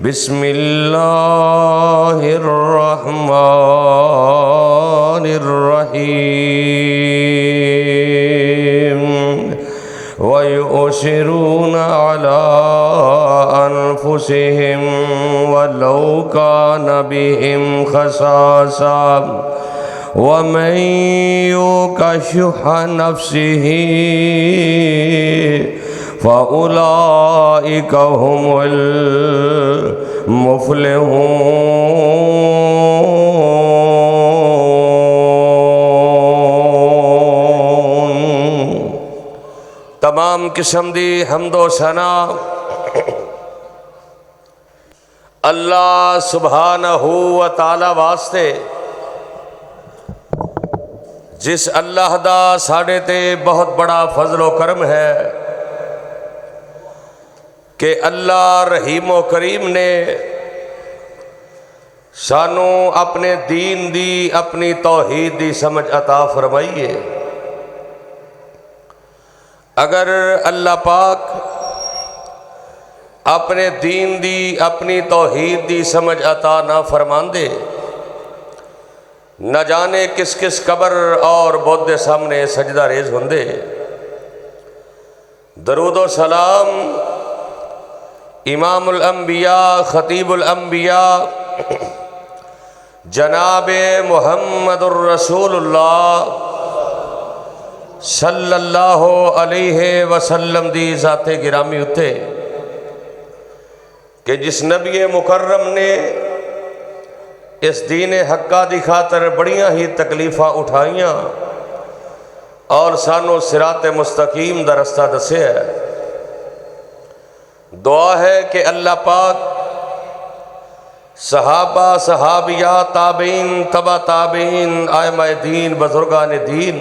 बिस्मिल्लाहिर्रहमानिर्रहीम वयुशिरून अला अनफुसिहिम वलौ कान बिहिम खसासा वमन युक़ शुह्ह नफ्सिही फ़उलाइका हुमुल मुफ़्लिहून। तमाम किस्म दी हम्दो सना अल्लाह सुब्हानहू व तआला वास्ते, जिस अल्लाह दा साढ़े ते बहुत बड़ा फजलो करम है कि अल्लाह रहीमो करीम ने सानू अपने दीन दी अपनी तौहीद दी समझ अता फरमाई है। अगर अल्लाह पाक अपने दीन दी अपनी तौहीद दी समझ अता ना फरमांदे, न जाने किस किस कबर और बुत दे सामने सजदा रेज होंदे। दरूद व सलाम इमामुल अंबिया खतीबुल अंबिया जनाबे मुहम्मदुर रसूलुल्लाह सल्लल्लाहु अलैहि वसल्लम दी ज़ाते गिरामी उत्ते कि जिस नबी मुकर्रम ने इस दीन हक्का दी खातर बड़ियां ही तकलीफ़ां उठाइयां और सानू सिराते मुस्तकीम दा रस्ता दस्या है। दुआ है कि अल्लाह पाक सहाबा सहाबिया ताबीन तबा ताबीन आइमाए दीन बुजुर्गान दीन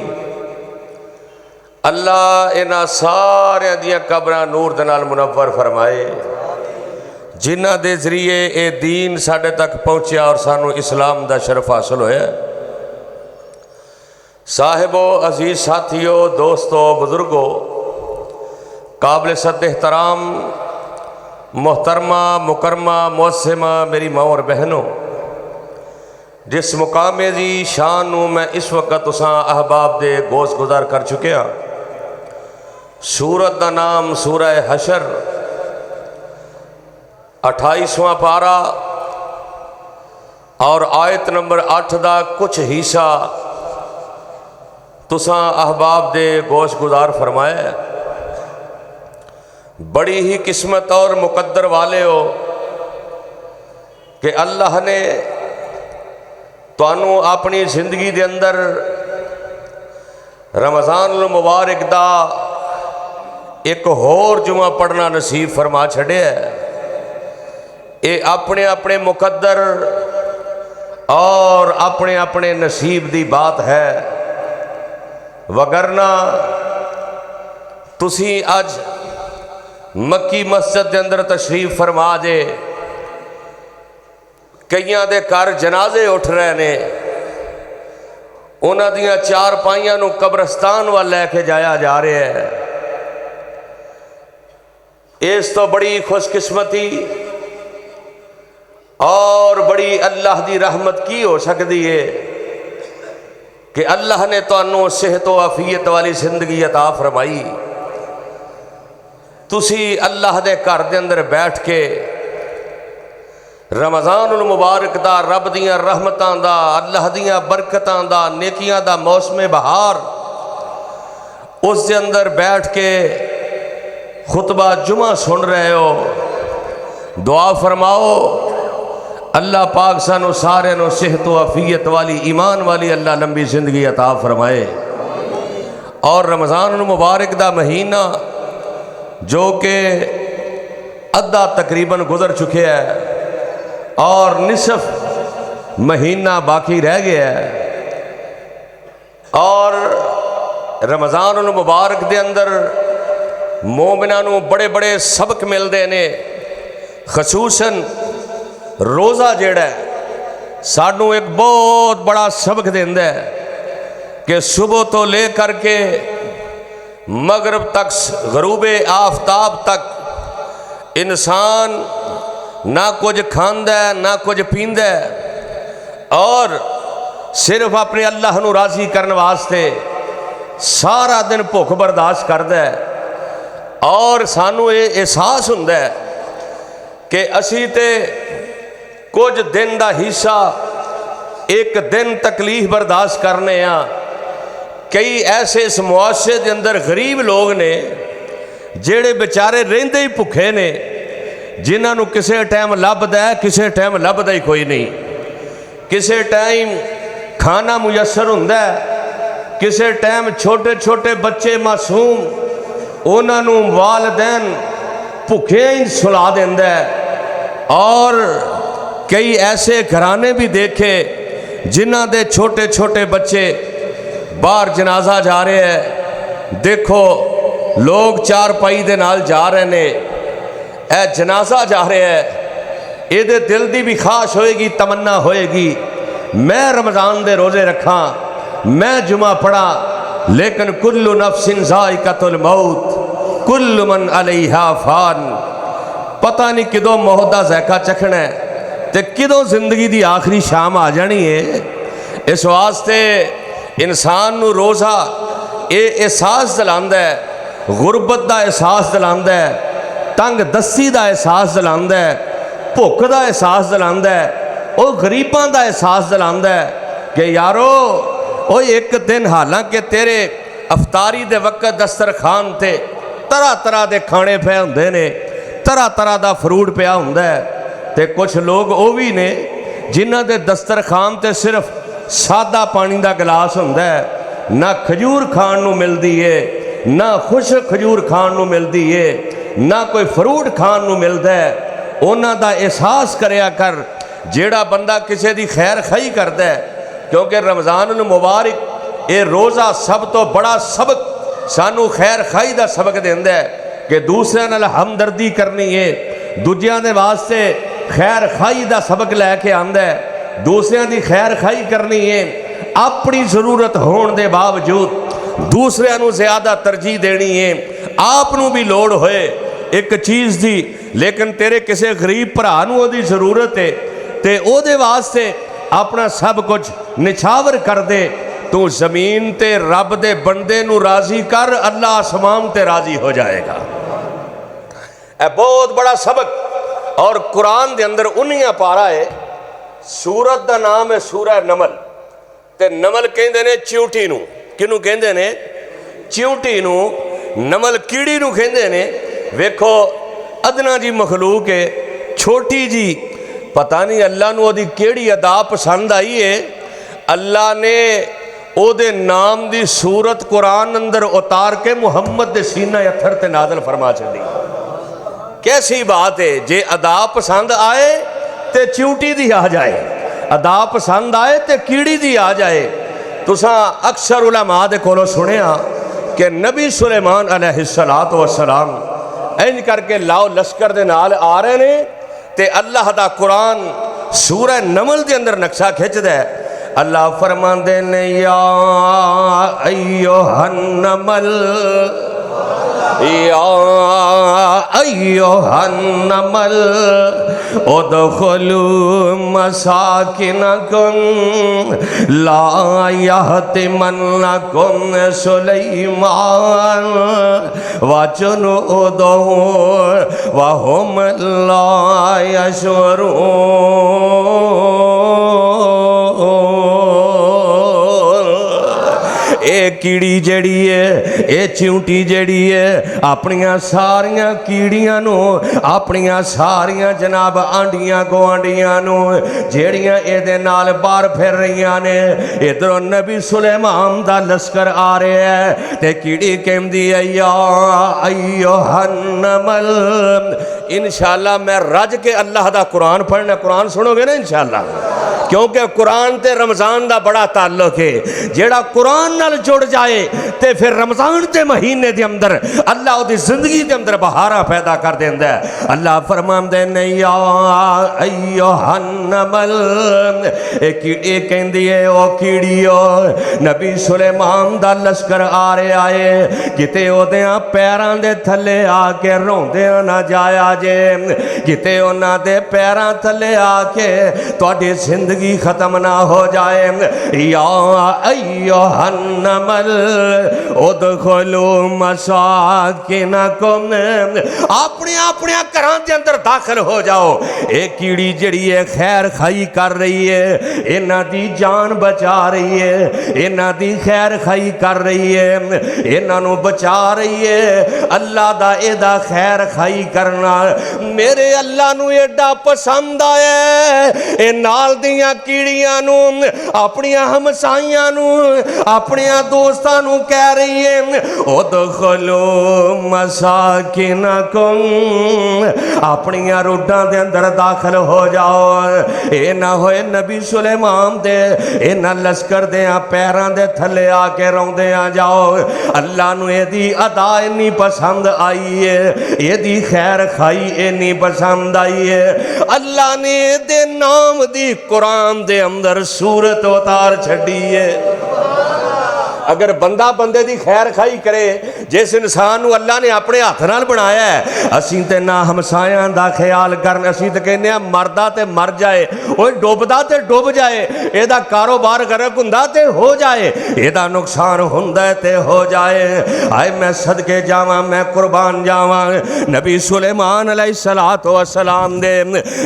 अल्लाह इन्हां सारे दियां कब्रां नूर दे नाल मुनव्वर फरमाए, जिन्हां दे जरिए ये दीन साढ़े तक पहुँचा और सानू इस्लाम दा शरफ हासिल होया। साहिबो अजीज साथियों दोस्तों बुजुर्गों काबिल सद एहतराम मोहतरमा मुकरमा मोहसिमा मेरी माँ और बहनों, जिस मुकामे दी शान नू मैं इस वक्त तुसां अहबाब दे गोश गुजार कर चुकिया। सूरत का नाम सूरह हशर 28वां पारा और आयत नंबर 8 का कुछ हिस्सा तुसां अहबाब दे गोश गुजार फरमाया। बड़ी ही किस्मत और मुकद्दर वाले हो कि अल्लाह ने तुहानू अपनी जिंदगी दे अंदर रमज़ानुल मुबारक दा एक होर जुमा पढ़ना नसीब फरमा छड़िया। ये अपने अपने मुकद्दर और अपने अपने नसीब दी बात है, वगरना तुसी अज मक्की मस्जिद के अंदर तशरीफ फरमा जे, कईयां दे घर जनाजे उठ रहे ने, उन्हां दियां चार पाइयां नू कब्रस्तान वाल लैके जाया जा रहा है। इस तो बड़ी खुशकिस्मती और बड़ी अल्लाह की रहमत की हो सकती है कि अल्लाह ने तुहानू सेहत व आफियत वाली जिंदगी अता फरमाई। तुसी अल्लाह दे घर दे अंदर बैठ के रमज़ानुल मुबारक दा रब दियां रहमतां दा अल्लाह दियां बरकतां दा नेकियां दा मौसम बहार उस दे अंदर बैठ के खुतबा जुमा सुन रहे हो। दुआ फरमाओ अल्लाह पाक सानू सारे नू सेहत व आफियत वाली ईमान वाली अल्लाह लंबी जिंदगी अता फरमाए। और रमज़ानुल मुबारक दा महीना जो कि अद्धा तकरीबन गुजर चुके है और निसफ महीना बाकी रह गया है। और रमज़ानुल मुबारक दे अंदर मोमिनां नू बड़े बड़े सबक मिलते ने। खसूसन रोज़ा जेड़ा सानू एक बहुत बड़ा सबक देंदा है कि सुबह तो ले करके मगरब तक गरूबे आफ्ताब तक इंसान ना कुछ खांदा ना कुछ पींदा और सिर्फ अपने अल्लाह नूं राज़ी करने वास्ते सारा दिन भुख बर्दाश्त करदा है। और सानू ये एहसास हुंदा है कि असी ते कुछ दिन का हिस्सा एक दिन तकलीफ बर्दाश्त करने आ। कई ऐसे इस मुआशरे के अंदर गरीब लोग ने जेड़े बेचारे रहिंदे ही भुखे ने, जिन्होंने किसी टाइम लभदा है किसी टाइम लभदा ही कोई नहीं। किसी टाइम खाना मुयसर हुंदा है, किसी टाइम छोटे छोटे बच्चे मासूम उन्होंने वालदैन भुखे ही सुला देंदा है। और कई ऐसे घराने भी देखे जिन्हां दे छोटे छोटे बच्चे बाहर जनाजा जा रहे हैं। देखो लोग चारपाई दे नाल जा रहे ने, ए जनाजा जा रहा है, ये दिल की भी ख्वाहिश होएगी, तमन्ना होएगी मैं रमज़ान दे रोज़े रखा, मैं जुमा पढ़ा, लेकिन कुल्लु नफ्सिन ज़ाइक़तुल मौत कुल्लु मन अलैहा फ़ान। पता नहीं किदों मौत दा ज़ायका चखना है ते किदों जिंदगी की आखिरी शाम आ जानी है। इस वास्ते इंसान नू रोज़ा ये एहसास दिलांदा है, गुरबत का एहसास दिलांदा है, तंग दस्ती का एहसास दिलांदा है, भुख का एहसास दिलांदा है, वो गरीबां का एहसास दिलांदा है कि यारो वो एक दिन हालांकि तेरे अफतारी दे वक्त दस्तरखान ते तरह तरह के खाने पे हुंदे ने, तरह तरह का फ्रूट पिया हुंदा है, ते कुछ लोग वो भी ने जिन्हां दे दस्तरखान ते सिर्फ सादा पानी का गिलास हुंदा है, ना खजूर खाण नूं मिलदी है, ना खुश खजूर खाण नूं मिलदी है, ना कोई फ्रूट खाण नूं मिलदा है। उन्हां दा एहसास करया कर जेड़ा बंदा किसी की खैर खाई करता है, क्योंकि रमज़ान मुबारक ये रोज़ा सब तो बड़ा सबक सानू खैर खाई का सबक देंदा है कि दूसरे नाल हमदर्दी करनी है, दूजियां दे वास्ते खैर खाई का सबक लैके आंदा है, दूसरों की खैर खाई करनी है, अपनी जरूरत होने के बावजूद दूसरों को ज़्यादा तरजीह देनी है, आपनू भी लोड़ होए एक चीज़ की, लेकिन तेरे किसी गरीब भरा की जरूरत है तो वो वास्ते अपना सब कुछ निछावर कर दे। तू जमीन ते रब दे बंदे नू राजी कर, अल्लाह आसमान ते राजी हो जाएगा। यह बहुत बड़ा सबक। और कुरान के अंदर 19वां पारा है, सूरत का नाम है सूरह नमल, ते नमल कहते ने चिंटी नू, किनू कहते ने चिंटी नू, नमल कीड़ी नू कहते ने। वेखो अदना जी मखलूक है, छोटी जी, पता नहीं अल्लाह नू ओदी केड़ी अदा पसंद आई है, अल्लाह ने ओदे नाम दी सूरत कुरान अंदर उतार के मुहम्मद दे सीना अथर ते नाज़िल फरमा छड़ी। कैसी बात है, जे अदा पसंद आए ते चिंटी दी आ जाए, अदा पसंद आए ते कीड़ी दी आ जाए। तुसा अक्सर उलमा दे कोलों सुनिया कि नबी सुलेमान अलैहिस्सलातु वस्सलाम इंज करके लाओ लश्कर दे नाल आ रहे ने, ते अल्लाह दा कुरान सूरह नमल के अंदर नक्शा खिंचदा है। अल्लाह फरमांदे ने या अय्युहन नमल, या अय्युहन नमल उदखुलू मसाकिनकुम ला यहतिमन्नकुम सुलैमान वजुनूदुहु वहुम ला ये कीड़ी जड़ी है, ये चिंटी जड़ी है, अपनिया सारिया कीड़ियां नू, अपनिया सारिया जनाब आंडियां गुआंढियां नू जेड़ियां एदे नाल बाहर फिर रही ने, इधरों नबी सुलेमान दा लश्कर आ रहा है, ते कीड़ी कहंदी है या अय्युहन नमल। इंशाअल्लाह मैं रज के अल्लाह दा कुरान पढ़ना, कुरान सुनोगे ना इंशाअल्लाह, क्योंकि कुरान ते रमज़ान का बड़ा ताल्लुक है। जेड़ा कुरान नाल जुड़ जाए तो फिर रमज़ान के महीने के अंदर अल्लाह उसकी जिंदगी के अंदर बहारा पैदा कर देंदा है। अल्लाह फरमांदे ने या अय्युहन्नमल, ये कहंदी है ओ कीड़ियो, नबी सुलेमान दा लश्कर आ रहा है, किते ओदियां पैरां दे थल्ले आके रोंदियां ना जाया जे, किते उन्हां दे पैरां थल्ले आके तुहाडी जिंदगी खत्म ना हो जाए। या अय्युहन्नमल उदखुलू मसाकिनकुम, अपने अपने घरां दे अंदर दाखिल हो जाओ। एक कीड़ी जड़ी है खैर खाई कर रही है, इन्हां दी जान बचा रही है, इन्हां दी खैर खाई कर रही है, इन्हां नूं बचा रही है। अल्लाह दा एदा खैर खाई करना मेरे अल्लाह नूं एडा पसंद आया। ए नाल दियां कीड़ियां नूं, अपनियां हमसाइयां नूं, अपनियां दोस्तां नूं कह रही है उदखुलू मसाकिनकुम, अपनियां रोडां दे अंदर दाखिल हो जाओ। ये ना होए नबी सुलेमान दे इन्हां लश्कर दे पैरां दे थल्ले आके रोंदे आ जाओ। अल्लाह नूं एदी अदा इन्नी पसंद आई है, एदी खैर खाई इन्नी पसंद आई है, अल्लाह ने दे नाम दी कुरान दे अंदर सूरत उतार छड़ी है। अगर बंदा बंदे की खैर खाई करे, जिस इंसान को अल्लाह ने अपने हाथ नाल बनाया है, असीं ते ना हमसायां दा ख्याल करन, असीं ते कहने मरदा ते मर जाए, वो डुबदा ते डुब जाए, एदा कारोबार गरक हुंदा ते हो जाए, एदा नुकसान हुंदा ते हो जाए। आए मैं सदके जावां, मैं कुर्बान जावां नबी सुलेमान अलैहिस्सलातु वस्सलाम दे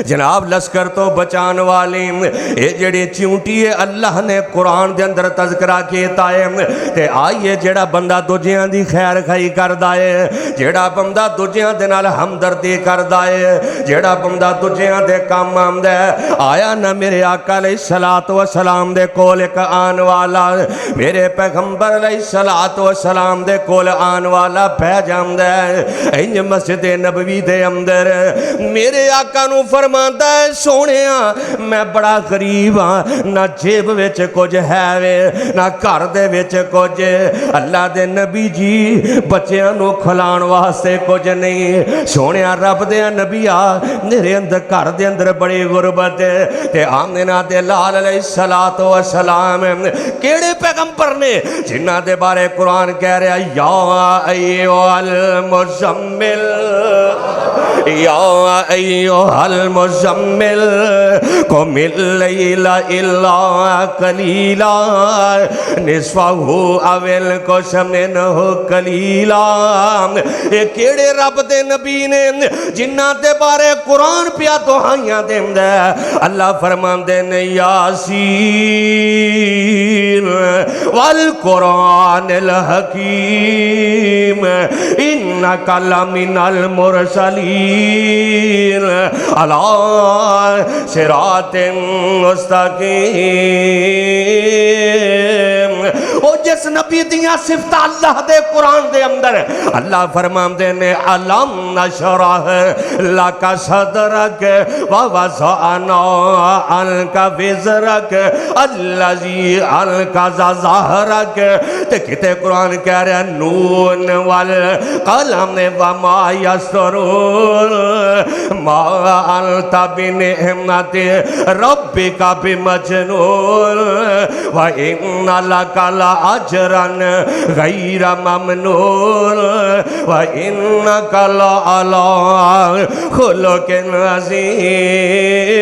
जनाब लश्कर तो बचाने वाली ये जड़ी चिंटी है, अल्लाह ने कुरान दे अंदर तज़किरा कीता है। ते आइए जेड़ा बंदा दूजियां दी खैर खाई करदा है, जेड़ा बंदा दूजियां दे नाल हमदर्दी करदा है, जेड़ा बंदा दूजियां दे काम आंदा है। आया ना मेरे आका अलैहिस्सलातु वस्सलाम दे कोल एक आन वाला, मेरे पैगंबर अलैहिस्सलातु वस्सलाम दे कोल आन वाला बह जांदा है। इंज मस्जिद नबवी दे अंदर मेरे आका नूं फरमांदा है सोहणिया मैं बड़ा गरीब हाँ, ना जेब विच कुछ है वे, ना घर दे विच कुछ, अल्लाह दे नबी जी बच्चियां नूं खिलाउण वास्ते कुछ नहीं। सोहणे रब दे नबिया मेरे अंदर घर दे अंदर बड़ी गुरबत है। ते आमिना दे लाल अलैहिस्सलातु वस्सलाम केड़े पैगंबर ने जिन्हां दे बारे कुरान कह रहा या अय्युहल मुज़म्मिल, या अय्युहल मुज़म्मिल कुमिल लैला इल्ला कलीला निस्फहु अविल कुमिनहु कलीला। ये केड़े रब दे नबी ने जिन्हां दे बारे कुरान पिया दुहाइयां देंदा। अल्लाह फरमांदे ने यासीन वल कुरानिल हकीम इन्नका लमिनल मुरसलीन अला सिरातिन मुस्तकीम। ओ जिस नबी दियां सिफत अल्लाह दे कुरान दे अंदर अल्लाह फरमांदे ने अलम नशरह लका सदरक व वज़अना अलका विज़रक अल्लज़ी अलका ज़हरक। ते किते कुरान कह रहा नून वल कलम व मा यस्तरून मा अंता बिनिअमति रब्बिका बिमजनून व इन्ना लका लअजरन गैरा ममनून व इन्नका लअला खुलुकिन अज़ीम।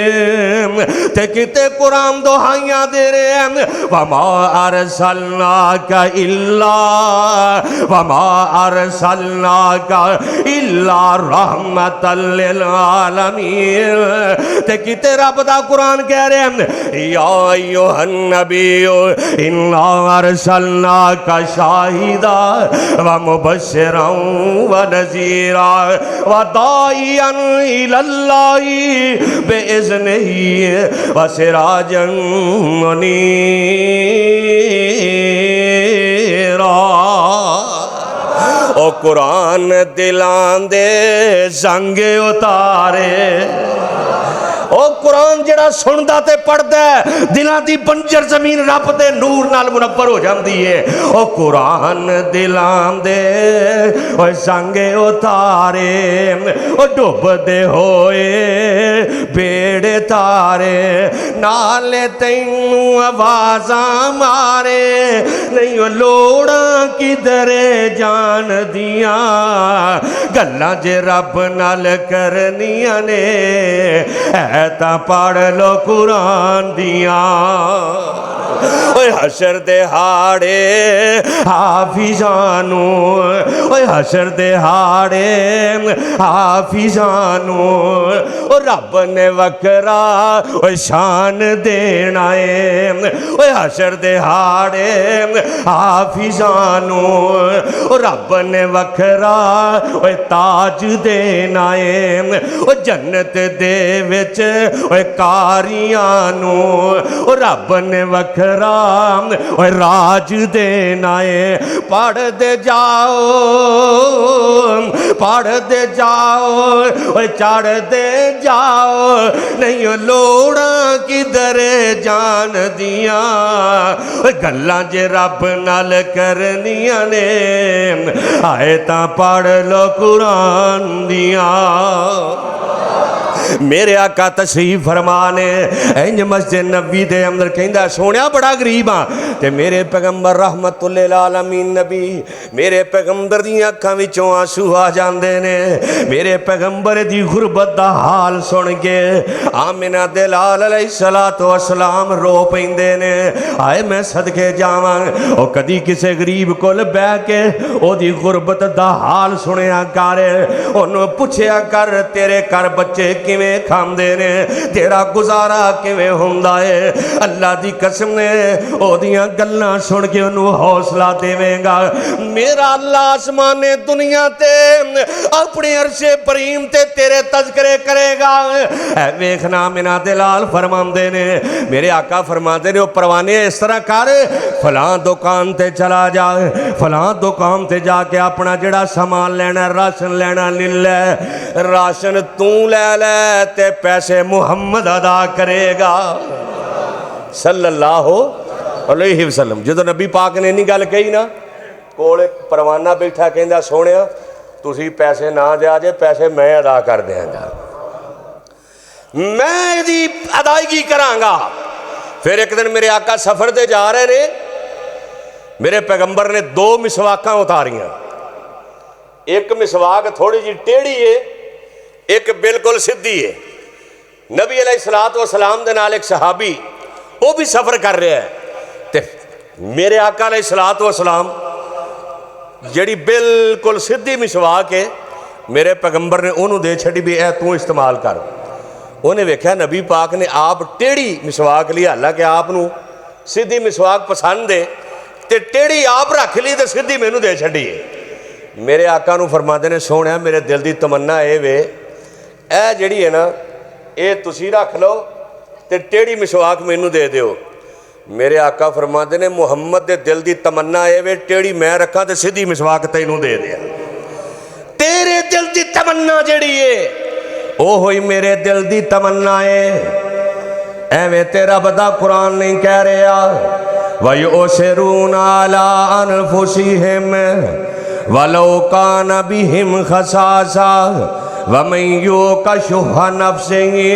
ते किते कुरान दुहाइयां दे रहे हैं वमा अरसलनाका इल्ला वमा अरसलनाका इल्ला रहमतल लिल आलमीन। ते किते रब दा कुरान कह रहे हैं या अय्युहन नबिय्यु इन्ना अरसलनाका शाहिदा व मुबश्शिरन व नज़ीरा व दाइयन इलल्लाहि बिइज़्निही व सिराजन मुनीरा। ओ कुरान दिलां दे संग उतारे, ओ ਉਹ कुरान ਜਿਹੜਾ ਸੁਣਦਾ ਤੇ ਪੜਦਾ ਦਿਲਾਂ ਦੀ ਬੰਜਰ ਜ਼ਮੀਨ ਰੱਬ ਦੇ ਨੂਰ ਨਾਲ ਮੁਨੱਵਰ ਹੋ ਜਾਂਦੀ ਹੈ। ਉਹ कुरान ਦਿਲਾਂ ਦੇ ਓਏ ਸੰਗੇ ਉਤਾਰੇ ਉਹ ਡੁੱਬਦੇ ਹੋਏ ਬੇੜੇ ਤਾਰੇ ਨਾਲੇ ਤੈਨੂੰ ਆਵਾਜ਼ਾਂ ਮਾਰੇ ਨਹੀਂ ਉਹ ਲੋੜਾਂ ਕਿਧਰੇ ਜਾਣਦੀਆਂ ਗੱਲਾਂ ਜੇ ਰੱਬ ਨਾਲ ਕਰਨੀਆਂ ਨੇ ਐ ਤਾਂ ਪੜ ਲੋ ਕੁਰਾਨ ਦੀਆਂ। ਓਏ ਹਸ਼ਰ ਦੇ ਹਾੜੇ ਹਾਫਿਜ਼ਾਂ ਨੂੰ ਓਏ ਹਸ਼ਰ ਦੇ ਹਾੜੇ ਹਾਫਿਜ਼ਾਂ ਨੂੰ ਓ ਰੱਬ ਨੇ ਵਕਰਾ ਓਏ ਸ਼ਾਨ ਦੇਣਾ ਏ ਓਏ ਹਸ਼ਰ ਦੇ ਹਾੜੇ ਹਾਫਿਜ਼ਾਂ ਨੂੰ ਓ ਰੱਬ ਨੇ ਵਕਰਾ ਓਏ ਤਾਜ ਦੇਣਾ ਏ ਓ ਜੰਨਤ ਦੇ ਵਿੱਚ ਓਏ ਕਾਰੀਆਂ ਨੂੰ ਓ ਰੱਬ ਨੇ ਵਕਰਾ ਓਏ ਰਾਜ ਦੇਣਾ ਏ। ਪੜਦੇ ਜਾਓ ਪੜਦੇ ਜਾਓ ਓਏ ਚੜਦੇ ਜਾਓ ਨਹੀਂ ਲੋੜਾਂ ਕਿਧਰੇ ਜਾਣਦੀਆਂ ਓਏ ਗੱਲਾਂ ਜੇ ਰੱਬ ਨਾਲ ਕਰਨੀਆਂ ਨੇ ਆਏ ਤਾਂ ਪੜ ਲੋ ਕੁਰਾਨ ਦੀਆਂ। मेरे आका तशरीफ फरमा ने इंज मस्जिद नबी दे अंदर कहंदा सोनिया बड़ा गरीब हाँ ते मेरे पैगंबर रहमतुल लिल आलमीन नबी मेरे पैगंबर दी अखां विचों आंसू आ जांदे ने। मेरे पैगंबर दी गुरबत दा हाल सुन के आमिना दे लाल अलैहिस्सलातु वस्सलाम रो पैंदे ने आए मैं सदके जावां ओ कदी किसे गरीब कोल बैठ के ओदी गुरबत दा हाल सुनिया कर ओनू पुछया कर तेरे घर बच्चे किवें खांदे ने तेरा गुजारा किवें हुंदा है। अल्लाह दी कसम ने ओदियां गल्लां सुन के ओनू हौसला देवेगा। मेरा अल्लाह आसमाने दुनिया ते अपने अरशे करीम ते तेरे तज़किरे करेगा। ऐ वेखना मिना दिलाल फरमांदे ने मेरे आका फरमांदे ने ओ परवाने इस तरह कर फलां दुकान ते चला जा फलां दुकान ते जाके अपना जिहड़ा सामान लेना राशन लेना लीला राशन तू ले ले ते पैसे मुहम्मद अदा करेगा सल्लल्लाहु अलैहि वसल्लम। जो नबी पाक ने इन्नी गल कही ना कोल एक परवाना बैठा कहंदा सोहणिया तुसी पैसे ना दिया जे पैसे मैं अदा कर देंगा मैं इहदी अदायगी करांगा। फिर एक दिन मेरे आका सफर ते जा रहे ने मेरे पैगंबर ने 2 मिसवाकां उतारियां। एक मिसवाक थोड़ी जी टेढ़ी है एक बिल्कुल सीधी है। नबी अलैहिस्सलातु वस्सलाम दे नाल एक सहाबी वो भी सफ़र कर रहा है ते मेरे आका अलैहिस्सलातु वस्सलाम जिहड़ी बिल्कुल सीधी मिसवाक है मेरे पैगंबर ने उन्होंने दे छड़ी भी ए तू इस्तेमाल कर। उन्हें वेख्या नबी पाक ने आप टेढ़ी मिसवाक ली हालांकि आपनू सीधी मिसवाक पसंद है ते टेढ़ी आप रख ली तो सीधी मैनू दे छड़ी है। मेरे आका नू फरमाते ने सोहणिया मेरे दिल की तमन्ना ये वे ए जिहड़ी है ना ये तुसी रख लो ते टेढ़ी मिसवाक मैनू दे दिओ। मेरे आका फरमाते ने मुहम्मद दे दिल की तमन्ना ये वे टेढ़ी मैं रखा तो सीधी मिसवाक तैनू दे दिया। तेरे दिल की तमन्ना जिहड़ी है ओ होई मेरे दिल की तमन्ना है। एवें तेरा बदा कुरान नहीं कह रहा वयुसिरूना अला अनफुसिहिम वलौ कान बिहिम खसासा वमन युक़ शुह्ह नफ्सिही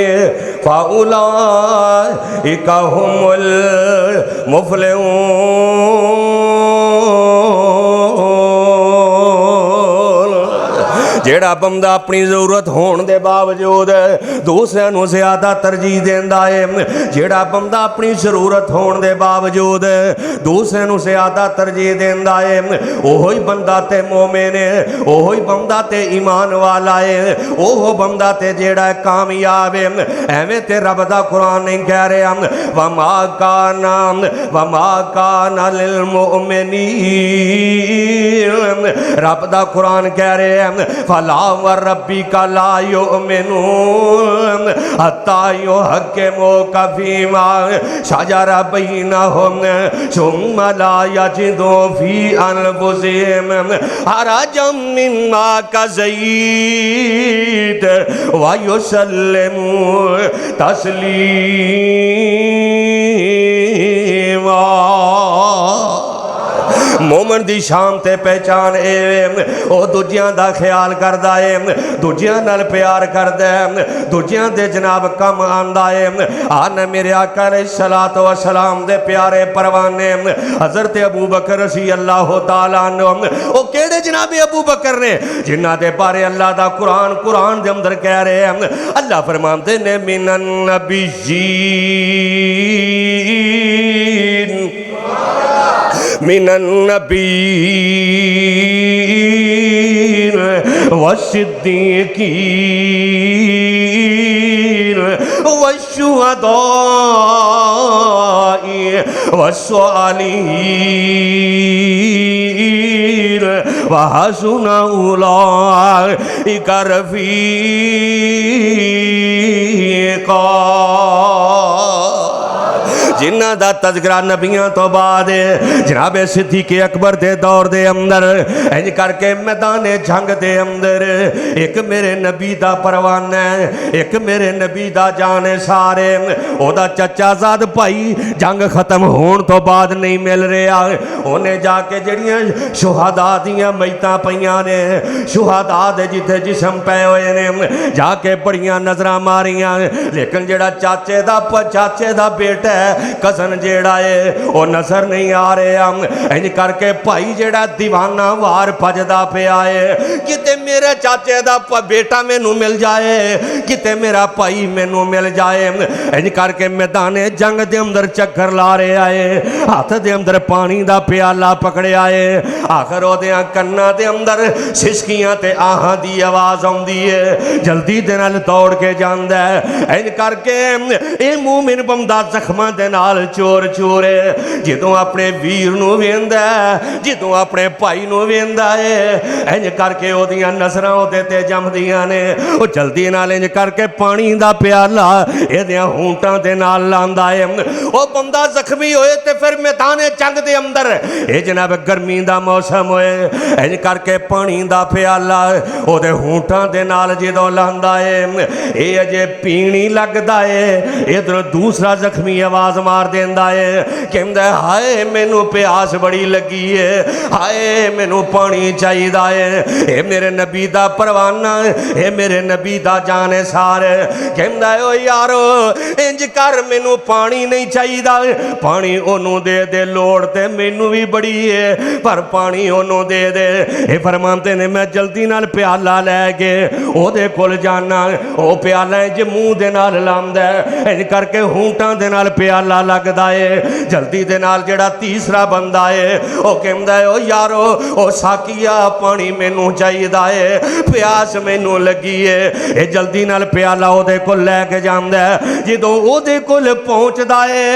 फउलाइका हुमुल मुफ़्लिहून। जेड़ा बंदा अपनी जरूरत होने के बावजूद दूसरे नूं ज़्यादा तरजीह देंदा है जेड़ा बंदा अपनी जरूरत होने के बावजूद दूसरे नूं ज़्यादा तरजीह देंदा है ओही बंदा ते मोमिन है ओही बंदा ते ईमान वाला है ओह बंदा ते जेड़ा कामयाब है। एवें ते रब दा कुरान नहीं कह रहा वमा काना लिल मुमिनीन रब दा कुरान कह रहे हैं फला व रब्बी का ला युमिनून हत्ता युहक्किमूका फीमा शजरा बैनहुम सुम्मा ला यजिदू फी अनफुसिहिम हरजम मिम्मा कज़ैत व युसल्लिमू तस्लीमा। मोमन दी शान ते पहचान ओ दूजियां दा ख्याल करदा है, दूजियां नाल प्यार करदा है, दूजियां दे जनाब कम आंदा है। आने मेरे आका अलैहिस्सलातु वस्सलाम दे प्यारे परवाने हज़रत अबू बकर रज़ी अल्लाह तआला अन्हु ओ केड़े जनाब अबू बकर ने जिन्हां दे बारे अल्लाह दा कुरान दे अंदर कह रहे हैं। अल्लाह फरमाते ने मिनन नबिय्यीन मिनन नबीन वस्सिद्दीकीन वश्शुहदाई वस्सालिहीन वहसुन उलाइका रफ़ीक़ा। जिन्हां दा तज़किरा नबियां तो बाद जनाब सिद्दीक़ अकबर दे दौर दे अंदर इंज करके मैदान जंग दे अंदर एक मेरे नबी दा परवाना है, एक मेरे नबी दा जाने सारे ओदा चचाजाद भाई जंग खत्म होने तो बाद नहीं मिल रहा। उन्हें जाके जड़ियां शुहदा दियां मैतां पईयां ने शुहदा दे जिथे जिस्म पे होए ने जाके बड़ियां नजरां मारियां, लेकिन जेड़ा चाचे दा बेटा है कसन जेड़ा है वो नजर नहीं आ रहा। इंज करके भाई जेड़ा दीवाना वार भजदा पिया है, किते मेरे चाचे दा बेटा मैनू मिल जाए, किते मेरा भाई मैनू मिल जाए। इंज करके मैदाने जंग दे अंदर चक्कर ला रहा है, हाथ दे अंदर पानी दा प्याला पकड़िया है। आखिर ओदियां कन्नां दे अंदर सिसकियां ते आहां दी आवाज आउंदी है, जल्दी दे नाल दौड़ के जांदा है। इंज करके ए मूमिन बंदा जख्मां दे नाल चोर चोर जदों अपने वीर नूं वेंदा है, जदों अपने भाई नूं वेंदा है, इंज करके ओदियां नज़रां ओदे ते जमदियां ने। ओ जल्दी नाल इंज करके पानी दा प्याला इहदियां होंटां दे नाल लांदा है। ओ बंदा जख्मी होए ते फिर मैदान जंग दे अंदर ए जनाब गर्मी दा मौसम होए, इंज करके पानी दा प्याला ओदे होंटां दे नाल जदों लांदा है, ए अजे पीणी लगदा है। इधर दूसरा जख्मी आवाज मार देंदा है, कहंदा है हाय मैनू प्यास बड़ी लगी है, हाय मैनू पानी चाहिदा है। ए मेरे नबी दा परवाना, ए मेरे नबी दा जाने सार कहंदा है ओ यारो इंज कर मैनू पानी नहीं चाहिदा, पानी ओनू दे दे, लोड़ ते मैनू भी बड़ी है पर पानी ओनू दे दे। ए फरमाते ने मैं जल्दी नाल प्याला लैके ओदे कोल जाना, ओ प्याला इंज मूँह दे नाल लांदा है, इंज करके होंटां दे नाल प्याला लगदा है। जल्दी दे नाल जेड़ा तीसरा बंदा है ओ कहंदा है ओ यारो ओ साकिया पानी मैनू चाहिदा है, प्यास मैनू लगी है। ए जल्दी नाल प्याला ओदे कोल लैके जांदा है। जदों ओदे कोल पहुंचदा है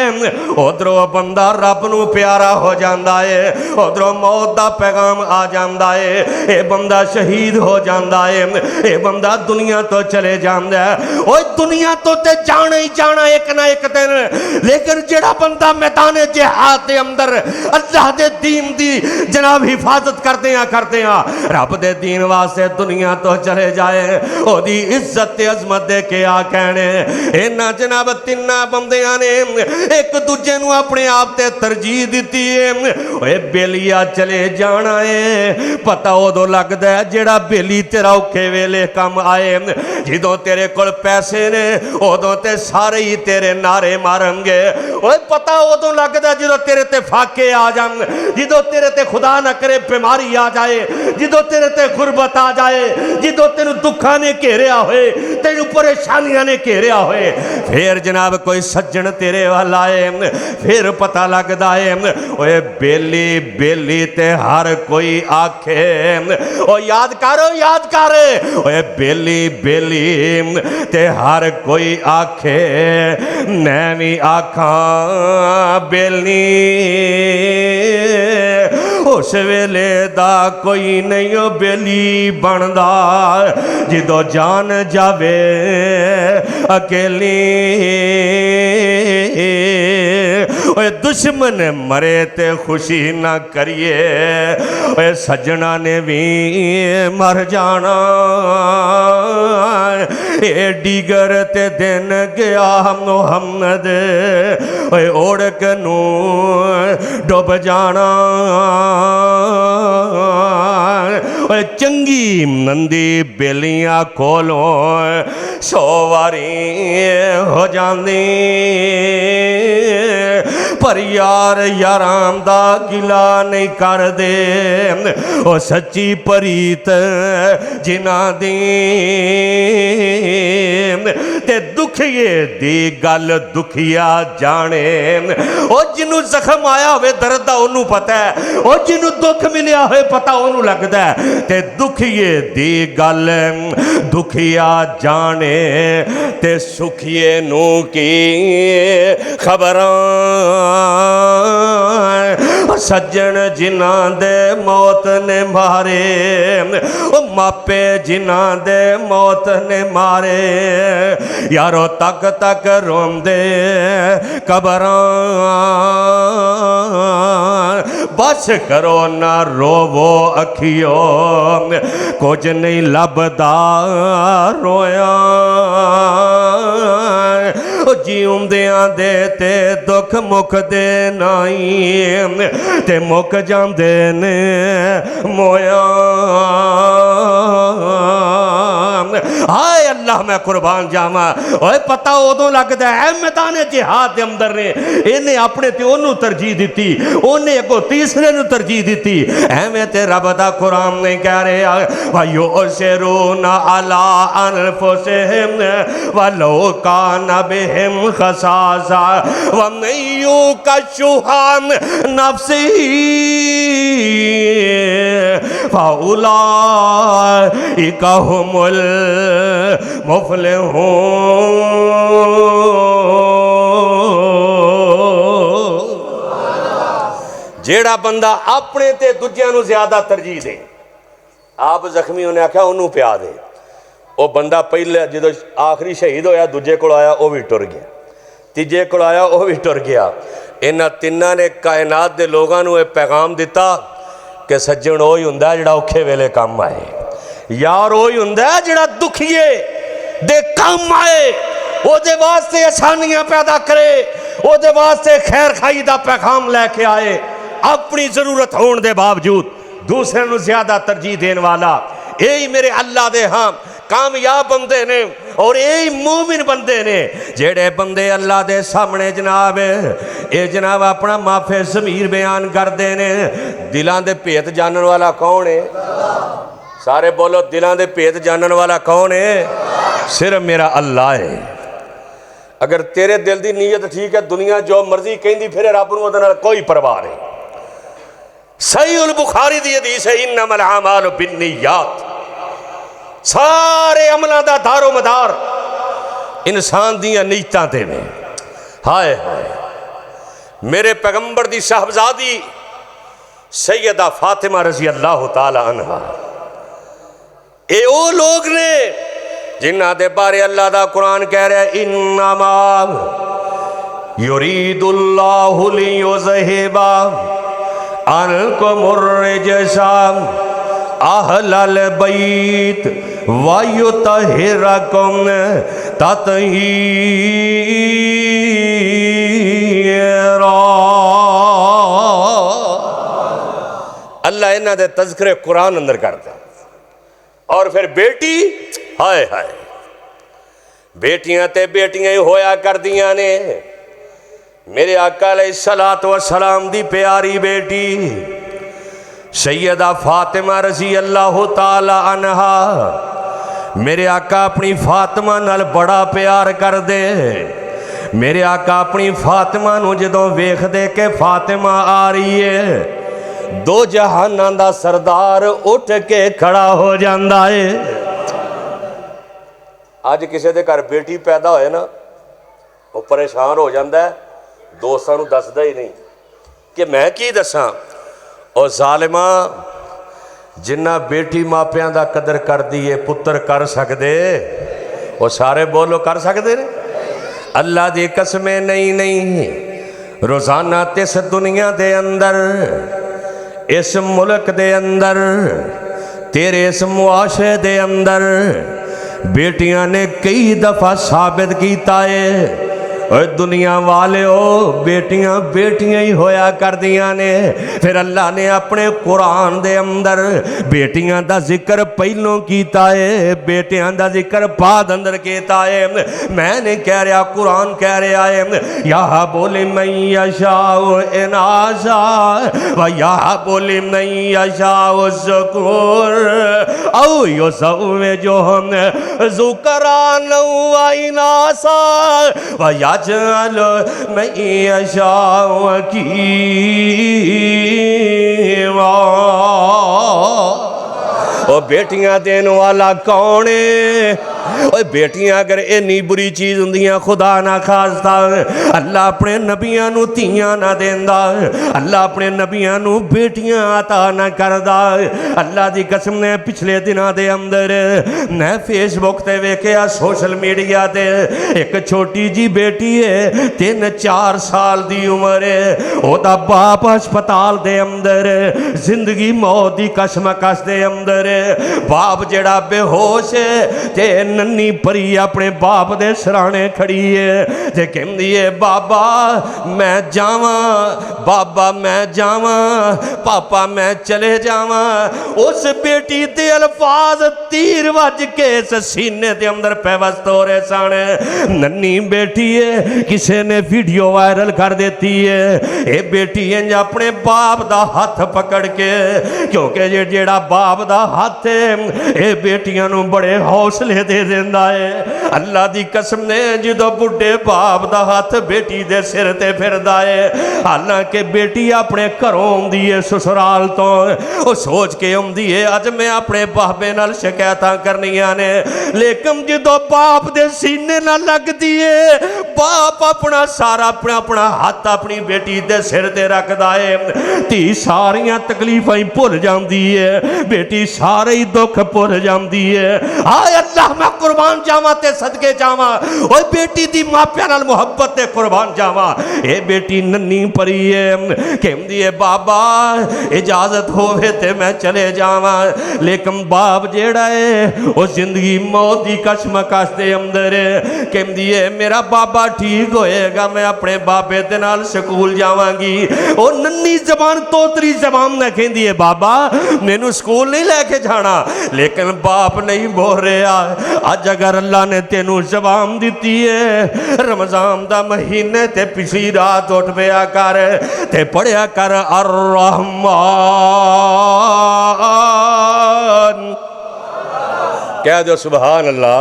उधरों बंदा रब नू प्यारा हो जांदा है, उधरों मौत दा पैगाम आ जांदा है। ए बंदा शहीद हो जांदा है, ए बंदा दुनिया तो चले जांदा है। ओ दुनिया तो ते जाना ही जाना एक ना एक दिन, लेकिन जेड़ा बंदा मैदान जिहाद दे अंदर अल्लाह दे दीन दी जनाब हिफाजत करते हैं रब दे दीन वास्ते दुनिया तो चले जाए, ओदी इज्जत ते अजमत दे के आ कहने। इन्हां जनाब तिन्ना बंदियां ने एक दूजे नू अपने आप ते तरजीह दिती है। ओए बेलिया चले जाना है, पता उदों लगदा है जेड़ा बेली तेरा औखे वेले कम आए। जदों तेरे कोल पैसे ने उदों ते सारे ही तेरे नारे मारनगे। ओए पता उदों लगदा जदों तेरे ते फाके आ जान, जदों तेरे ते खुदा ना करे बीमारी आ जाए, जदों तेरे ते गुरबत आ जाए, जदों तेनू दुखा ने घेरिया होए, तेनू परेशानियां ने घेरिया होए, फिर जनाब कोई सज्जन तेरे वाल आए, फिर पता लगदा है। ओए बेली बेली ते हर कोई आखे, ओ याद कर ओए बेली बेली ते हर कोई आखे, मैं भी आखा बेली उस वेले दा कोई नहीं बेली बनदा जिदो जान जावे अकेली। ओए दुश्मन मरे ते खुशी ना करिए, ओए सजना ने भी मर जाना। ए डिगर ते दिन गया मुहम्मद ओए ओढ़क नू डुब जाना। ओए चंगी मंदी बेलियां कोलों 100 वारी हो जांदी, पर यार याराम दा गिला नहीं कर दे ओ सच्ची परीत जिना दी। ते दुखिए दी गल दुखिया जाने, ओ जिन्नू जख्म आया होवे दर्द दा ओनू पता है, ओ जिन्नू दुख मिलिया होवे पता ओनू लगदा है। ते दुखिए दी गल दुखिया जाने ते सुखिए नू की खबरां। सज्जन जिन्हां दे मौत ने मारे, ओ मापे जिन्हां दे मौत ने मारे, यारो तक तक रोंदे कबरां। बस करो ना रोवो अखियो, कुछ नहीं लभदा रोया। जीउंदियां दे ते दुख मुकदे नहीं, ते मुक जांदे ने मोया। हाय अल्लाह मैं कुर्बान जावा। ओए पता उदों लगदा है मैदान जिहाद दे अंदर ने इन्हें अपने ते ओनू तरजीह दिती, ओने अगो तीसरे नू तरजीह दिती। एवें ते रब दा कुरान नहीं कह रहा वायो शेरूना अला अनफुसिहिम वलो काना बिहिम खसासा वमयू कशुहान नफ्सी फाउलाइका हुमुल मुफलिहून। जेड़ा बंदा अपने ते दूजियां नू ज्यादा तरजीह दे, आप जख्मी उन्हें आख्या उन्होंने पिया दे। वो बंदा पहले जो आखिरी शहीद होया दूजे को आया वह भी टुर गया, तीजे को आया वह भी टुर गया। इन्हां तिन्हां ने कायनात के लोगों को यह पैगाम दिता कि सज्जन वही हुंदा जिहड़ा औखे वेले काम आए, यार वही हुंदा जिहड़ा दुखिए दे काम आए, ओदे वास्ते आसानियां पैदा करे, ओदे वास्ते खैर खाई दा पैगाम लैके आए। अपनी जरूरत होने के बावजूद दूसरे को ज्यादा तरजीह देने वाला यही मेरे अल्लाह दे हाँ कामयाब बंदे ने और यही मोमिन बंदे ने जेड़े बंदे अल्लाह दे सामने जनाब ये जनाब अपना माफे ज़मीर बयान करते हैं। दिलों के भेत जानने वाला कौन है? सारे बोलो, दिलों के भेत जानने वाला कौन है? सिर्फ मेरा अल्लाह है। अगर तेरे दिल की नीयत ठीक है, दुनिया जो मर्जी कहती फिर रब नूं उहदे नाल कोई परवाह नहीं। सही उल बुखारी दी हदीस है इन्नमल आमालु बिन्नियात, सारे अमलों का दारो मदार इंसान दियां नीयतां ते ने। हाय हाय मेरे पैगंबर दी साहबजादी सैयदा फातिमा रजी अल्लाह ताला अन्हा, ये वो लोग ने जिन्हां दे बारे अल्लाह दा कुरान कह रहा है इन्नमा युरीदुल्लाहु लियुज़हिबा अन्कुमुर रिजसा अहलल बैत वयुतहिरकुम तत्हीरा। अल्लाह इन्हां दे तज़किरे कुरान अंदर करता। और फिर बेटी, हाय हाय बेटियां ते बेटियां ही होया कर दियां ने। मेरे आका अलैहिस्सलातु वस्सलाम दी प्यारी बेटी सैयदा फातिमा रज़ी अल्लाह ताला अन्हा, मेरे आका अपनी फातिमा नाल बड़ा प्यार कर दे। मेरे आका अपनी फातिमा नूं जदों वेखदे के फातिमा आ रही है, दो जहानां दा सरदार उठ के खड़ा हो जांदा है। अज किसी दे घर बेटी पैदा होए ना, वो परेशान हो जाता है, दोस्तों को दसदा ही नहीं कि मैं की दसा। और जालिमा जिन्ना बेटी मापियां दा कदर कर दी है पुत्र कर सकते, वो सारे बोलो कर सकते ने। अल्लाह दी कसमें नहीं नहीं, रोज़ाना इस दुनिया दे अंदर, इस मुल्क दे अंदर, तेरे इस मुआशरे दे अंदर बेटियां ने कई दफ़ा साबित किया है और दुनिया वाले हो बेटियां बेटियां ही होया कर दियां ने। फिर अल्लाह ने अपने कुरान दे अंदर बेटियां दा जिक्र पहलों कीता है, बेटियां दा जिक्र बाद अंदर कीता है। मैं नहीं कह रहा, कुरान कह रहा है या बोली मैं यशाओ इनाशा व या बोली मैं यशाओ ज़कुर औ युज़व्विजुहुम जो हम ज़ुकरान व इनासा व याजअल मैं यशाओ अकीमा। ओ बेटियां देने वाला कौन है? और बेटियां अगर इन्नी बुरी चीज़ होंदियां खुदा ना खास्ता अल्लाह अपने नबियां नू धीयां ना देंदा, अल्लाह अपने नबियां नू बेटियां अता ना करदा। अल्लाह दी कसम ने पिछले दिनों के अंदर मैं फेसबुक ते वेखिया, सोशल मीडिया ते एक छोटी जी बेटी है 3-4 साल दी उम्र है, ओदा बाप हस्पताल दे अंदर जिंदगी मौत दी कशमकश दे अंदर, बाप जड़ा बेहोश है ते नन्नी परी अपने बाप दे सराणे खड़ी है ते कहंदी है बाबा मैं जावा, बाबा मैं जावा, पापा मैं चले जावा। उस बेटी दे अल्फाज तीर वज के इस सीने दे अंदर पैवस्त हो रहे सन। नन्नी बेटी है, किसी ने वीडियो वायरल कर देती है, ये बेटी इंज अपने बाप दा हाथ पकड़ के, क्योंकि जेड़ा बाप दा हाथ है ये बेटियां नू बड़े हौसले दे देंदा है। अल्लाह दी कसम ने जो बुढ़े बाप दा हाथ बेटी दे सिर ते फिरदा है, हालांकि बेटी अपने घरों आउंदी है ससुराल तो, वो सोच के आउंदी है अज मैं अपने बाबे नाल शिकायतां करनियां ने, लेकिन जो बाप दे सीने नाल लगदी है बाप अपना सारा अपना हाथ अपनी बेटी दे सिर ते रखदा है। धी सारियां तकलीफां ही भुल जांदी है, बेटी सारे ही दुख भुल जांदी है। हाय अल्लाह मैं कुर्बान जावा ते सदके जावा, ओए बेटी दी मापियां नाल मुहब्बत ते कुर्बान जावा। ए बेटी नन्नी परी है, कहंदी है बाबा इजाजत होवे ते मैं चले जावा, लेकिन बाप जेड़ा है वो जिंदगी मौत दी कशमकश दे अंदर है। कहंदी है मेरा बाबा ठीक होएगा, मैं अपने बाबे दे नाल स्कूल जावांगी। ओ नन्नी जबान तोतरी जबान ने कहंदी है बाबा मैनू स्कूल नहीं लेके जाना, लेकिन बाप नहीं बोल रहा। अज अगर अल्लाह ने तेनू जबान दी है, रमजान दा महीने ते पिछली रात उठ पिया कर ते पढ़िया कर अर्रहमान, कह दो सुभान अल्लाह।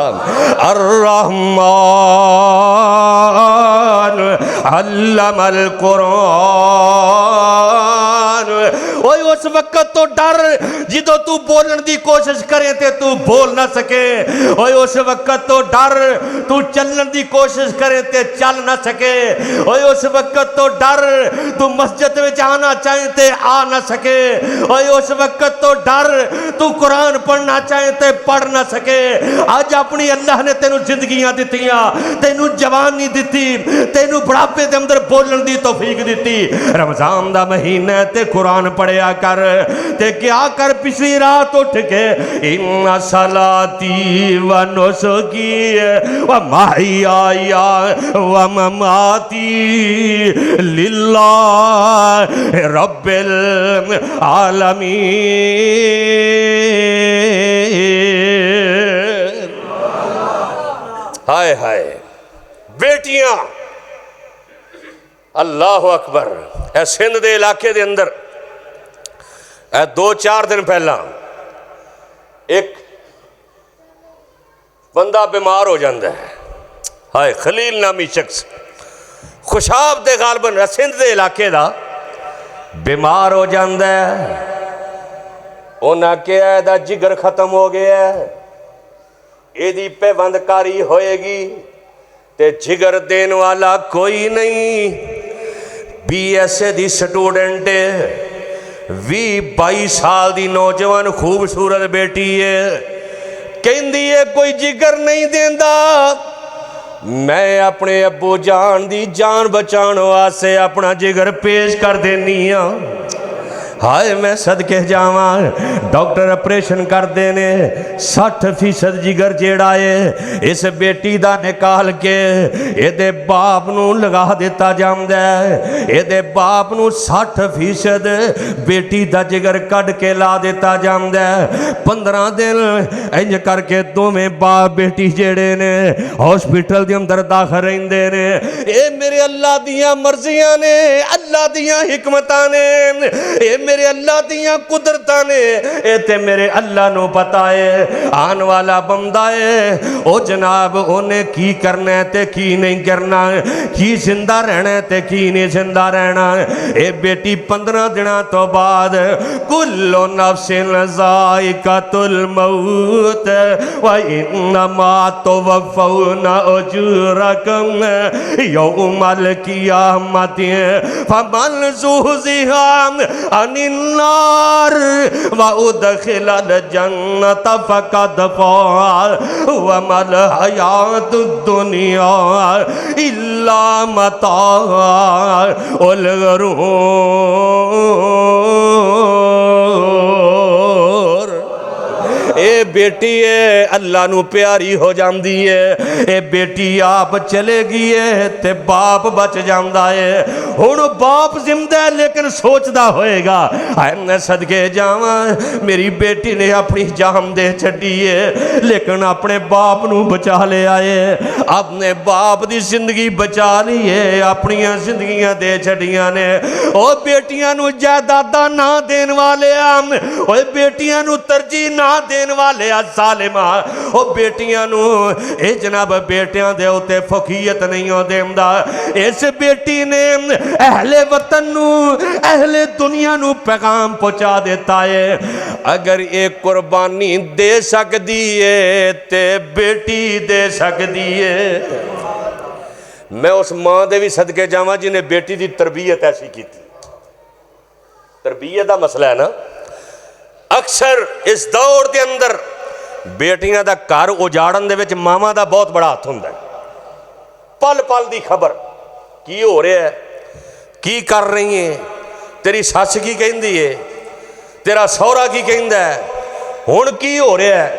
अर्रहमान अल्लमल कुरान। ओए उस वक्त तो डर जिदों तू बोलने की कोशिश करे ते तू बोल ना सके, ओए उस वक्त तो डर तू चलने की कोशिश करे ते चल ना सके, ओए उस वक्त तो डर तू मस्जिद में आना चाहे ते आ ना सके, ओए उस वक्त तो डर तू कुरान पढ़ना चाहे ते पढ़ ना सके। आज अपनी अल्लाह ने तेनू जिंदगियां दित्तियां, तेनू जवानी दित्ती, तेनू बुढ़ापे के अंदर बोलने की तौफीक दित्ती। रमजान दा महीना ते कुरान पढ़िया कर ते क्या कर पिछली रात उठ के इन्ना सलाती व नुसुकी व महयाया व ममाती लिल्लाह रब्बिल आलमीन। हाय हाय बेटियां, अल्लाह अकबर। ए सिंध के इलाके के अंदर 2-4 दिन पहला एक बंदा बीमार हो जाता है, हाय खलील नामी शख्स खुशाब दे गालबन सिंध के इलाके का बीमार हो जाता है। उन्हें क्या इहदा जिगर खत्म हो गया, यदी पेवंदकारी होएगी, ते जिगर देने वाला कोई नहीं। BSA दी स्टूडेंट है, 20-22 साल दी नौजवान खूबसूरत बेटी है, कहती है कोई जिगर नहीं देंदा। मैं अपने अब्बू जान दी जान बचाने वास्ते अपना जिगर पेश कर देनी हाँ। हाय मैं सदके जावा, डॉक्टर ऑपरेशन करते ने 60% जिगर जेड़ा है इस बेटी दा निकाल के एदे बाप नू लगा दिता जांदा है। एदे बाप नू 60% बेटी दा जिगर कढ़ के ला दिता जांदा है। 15 दिन इंज करके दोवें बाप बेटी जेड़े ने हॉस्पिटल दे अंदर दाखिल रहिंदे ने। ए मेरे अल्लाह दियां मर्जियां ने, अल्लाह दियां हिकमतां ने, ए मेरे अल्लाह दियां कुदरतां ने। ए ते मेरे अल्लाह नू पता है आन वाला बंदा है ओ जनाब ओने की करना है ते की नहीं करना, की जिंदा रहना है ते की नहीं जिंदा रहना। ए बेटी 15 दिनों तो बाद कुल्लो नफ्सिन ज़ाइक़तुल मौत व इन्नमा तुवफ़्फ़ौना उजूरकुम यौमल क़ियामति फमन ज़ुहज़िहा अनिन्नार व उदखिलल जन्नत फ़क़द फ़ाज़ व मल हयातुद दुनिया इल्ला मताउल गुरूर। ए बेटी है अल्लाह नू प्यारी हो जाती है। ए बेटी आप चलेगी है ते बाप बच जाता है। हुण बाप जिंदा है लेकिन सोचता होएगा हाय मैं सदके जावा मेरी बेटी ने अपनी जान दे छड्डी है लेकिन अपने बाप नू बचा लिया है, अपने बाप दी जिंदगी बचा ली है, अपनियां जिंदगियां दे छड्डियां ने। ओ बेटियां नू जायदादां ना देन वाले ओ बेटियां नू तरजीह ना देन वाले ज़ालिमा। ओ बेटियां नू ए जनाब बेटियां दे उत्ते फकीयत नहीं हो देंदा। इस बेटी ने अहले वतन नू अहले दुनिया नू पैगाम पहुंचा देता है। अगर एक कुर्बानी दे सकती है ते बेटी दे सकती है। मैं उस मां दे भी सदके जावां जिन्हें बेटी की तरबियत ऐसी की। तरबियत का मसला है ना, अक्सर इस दौर के अंदर बेटियां दा घर उजाड़न दे विच मावां दा बहुत बड़ा हाथ हुंदा है। पल पल दी खबर की हो रहा है, की कर रही है, तेरी सस की कहती है, तेरा सौहरा की कहता है, हुण की हो रहा है।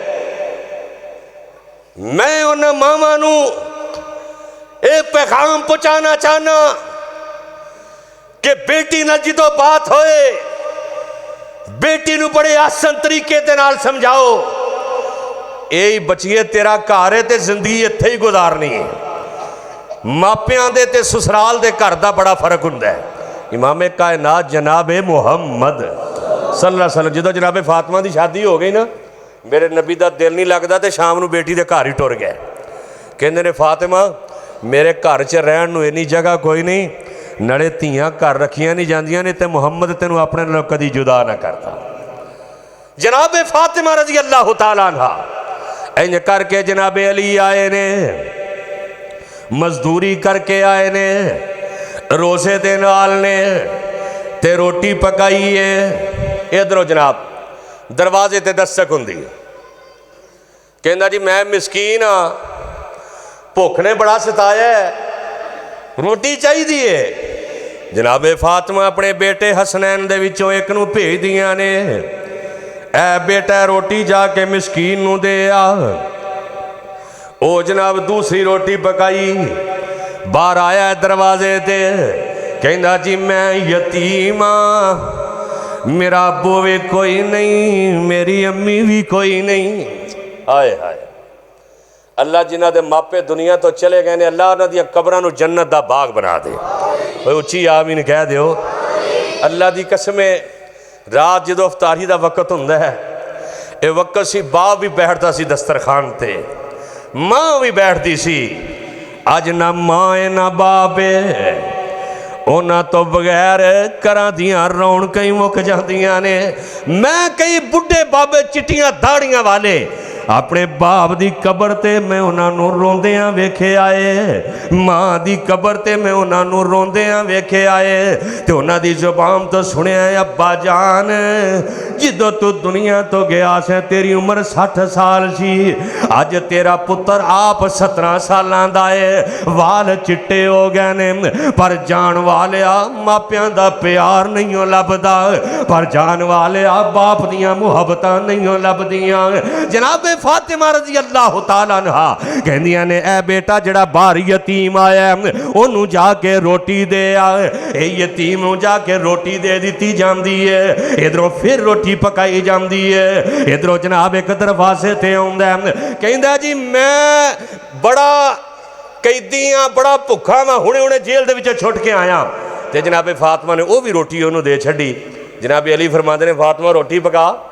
मैं उन्हां मावां नू ये पैगाम पहुंचाना चाहना कि बेटी नाल जदों बात होए बेटी नू बड़े आसान तरीके दे नाल समझाओ। यही बचिए तेरा घर है ते जिंदगी इत्थे ही गुजारनी है। मापियां दे ते ससुराल दे घर दा बड़ा फर्क हुंदा है। इमामे कायनात जनाब मुहम्मद सल्लल्लाहु अलैहि वसल्लम जदों जनाब फातिमा की शादी हो गई ना, मेरे नबी का दिल नहीं लगता तो शाम नू बेटी के घर ही टुर गए। कहंदे ने फातिमा मेरे घर च रहन नू इन्नी जगह कोई नहीं, नाले धीआं घर रखियां नहीं जांदियां ने ते मुहम्मद तेनू अपने नालों कदी जुदा ना करता। जनाब फातिमा रज़ी अल्लाह तआला अन्हा इंज करके जनाब अली आए ने, मजदूरी करके आए ने, रोजे दे नाल ने ते रोटी पकाई है। इधरों जनाब दरवाजे ते दस्तक हुंदी है। कहंदा जी मैं मिसकीन हाँ, भुख ने बड़ा सताया है, रोटी चाहिदी है। जनाबे फातिमा अपने बेटे हसनैन दे विचों एक नू भेज दियां ने, ऐ बेटा रोटी जाके मिसकीन नू दे आ। ओ जनाब दूसरी रोटी पकाई, बाहर आया दरवाजे ते, कहंदा जी मैं यतीम हाँ, मेरा अब्बू भी कोई नहीं, मेरी अम्मी भी कोई नहीं। हाय हाय अल्लाह जिन्हां दे मापे दुनिया तो चले गए ने, अल्लाह उन्हां दियां कबरां नू जन्नत दा बाग बना दे। उच्ची आमीन कह दिओ। अल्लाह दी कसमे रात जदों अफतारी दा वक्त हुंदा है, ये वक्त सी बाप भी बैठता सी दस्तरखान ते, मां भी बैठती सी। अज ना मां है ना बाप है, उन्हां तो बगैर घरां दियां रौनकां ही मुक जांदियां ने। मैं कई बुढ़े बाबे चिट्टियां दाड़ियां वाले अपने बाप की कबर ते मैं उन्होंने रोंदियां वेखे आए, माँ की कबर ते मैं उन्होंने रोंदियां वेखे आए, तो उन्होंने जुबान तो सुनिया अब्बा जान जिदों तू दुनिया तो गया से तेरी उम्र 60 साल सी, अज तेरा पुत्र आप 17 सालों का है, वाल चिट्टे हो गए ने, पर जान वालिया मापियां दा प्यार नहीं लभदा, पर जान वालिया बाप दियां मुहब्बतां नहीं लभदियां। जनाबे फातिमा रज़ी अल्लाह तआला अन्हा कहंदियां ने ए बेटा जड़ा बाहर यतीम आया ओनू जाके रोटी दे आ, ए यतीम नू जाके रोटी दे दी जाती है, इधरों फिर रोटी पकाई जाती है, इधरों जनाब एक दरवाजे ते आउंदा कहंदा जी मैं बड़ा कैदी हाँ, बड़ा भुखा वा, हुणे हुणे जेल दे विचों छुट के आया, तो जनाबे फातिमा ने वो भी रोटी उन्होंने दे छड़ी। जनाबे अली फरमाते ने फातिमा रोटी पका,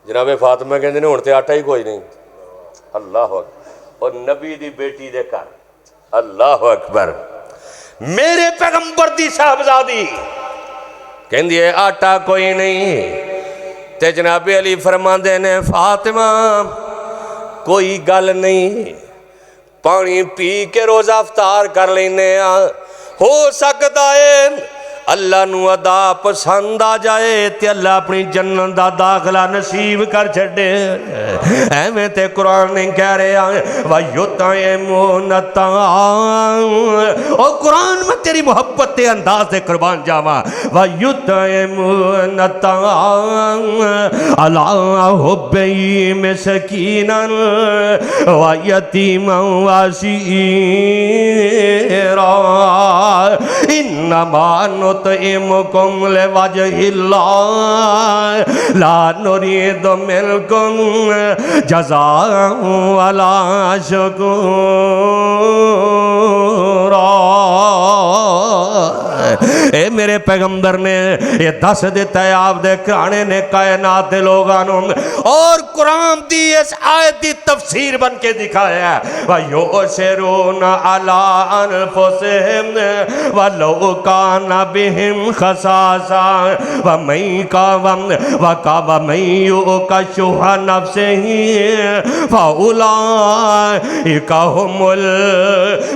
जनाबे फातिमा कहते हुण तो आटा ही कोई नहीं। अल्लाह अकबर, और नबी दी बेटी दे घर, अल्लाह अकबर, मेरे पैगंबर दी साहबजादी कहंदी है आटा कोई नहीं, ते जनाबे अली फरमाते ने फातिमा कोई गल नहीं, पानी पी के रोज़ा अफ्तार कर लेने, हो सकता है अल्लाह नू अदा पसंद आ जाए ते अल्लाह अपनी जन्नत दा दाखला नसीब कर छड़े। एवें ते कुरान नहीं कह रहा वयुतइमुनता, ओ कुरान में तेरी मोहब्बत के अंदाज से कुर्बान जावा, वयुतइमुनता अला हुब्बी मिस्कीनन व यतीमन व असीरा इन्नमा नुतइमुकुम लिवजहिल्लाह ला नुरीदु मिनकुम जज़ाअन वला शुकूरा। ए मेरे पैगंबर ने ये दस दिता है आपदे घराने ने कायनात दे लोगां नूं, और कुरान दी इस आयत दी तफसीर बन के दिखाया है वयुसिरूना अला अनफुसिहिम वलौ काना बिहिम खसासा वमन युका शुहा नफ्सिही फउलाइका हुमुल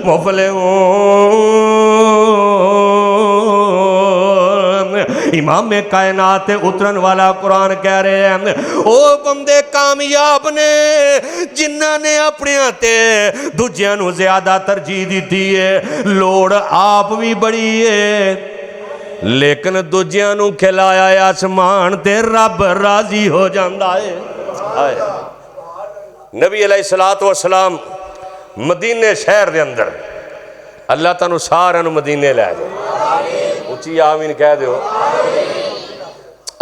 मुफलिहून। इमाम कायनात उतरन वाला कुरान कह रहे हैं ओ बंदे कामयाब ने जिन्हां ने अपने ते दूजियां नूं ज्यादा तरजीह दी है, लोड़ आप भी बड़ी है लेकिन दूजियां नूं खिलाया आसमान ते रब राजी हो जाता है। नबी अलैहिस्सलातु वस्सलाम मदीने शहर के अंदर, अल्लाह तुहानू सारिआं नूं मदीने लै जाए, उच्ची आमीन कह दो।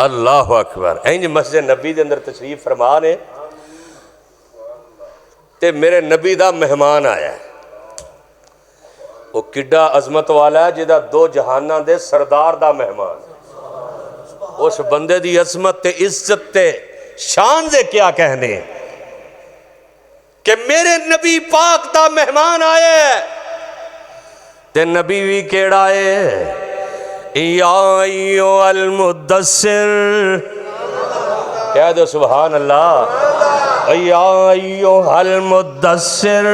अल्लाह अकबर। इंज मस्जिद नबी के अंदर तशरीफ फरमा ने ते मेरे नबी का मेहमान आया, वो किड्डा अजमत वाला है जिहदा दो जहाना दे सरदार दा मेहमान, उस बंदे दी अजमत ते इज्जत ते शान दे क्या कहने कि मेरे नबी पाक दा मेहमान आए, ते नबी भी केड़ा है या अल मुद्दस्सिर, कह दो सुभान अल्लाह, या अल मुद्दस्सिर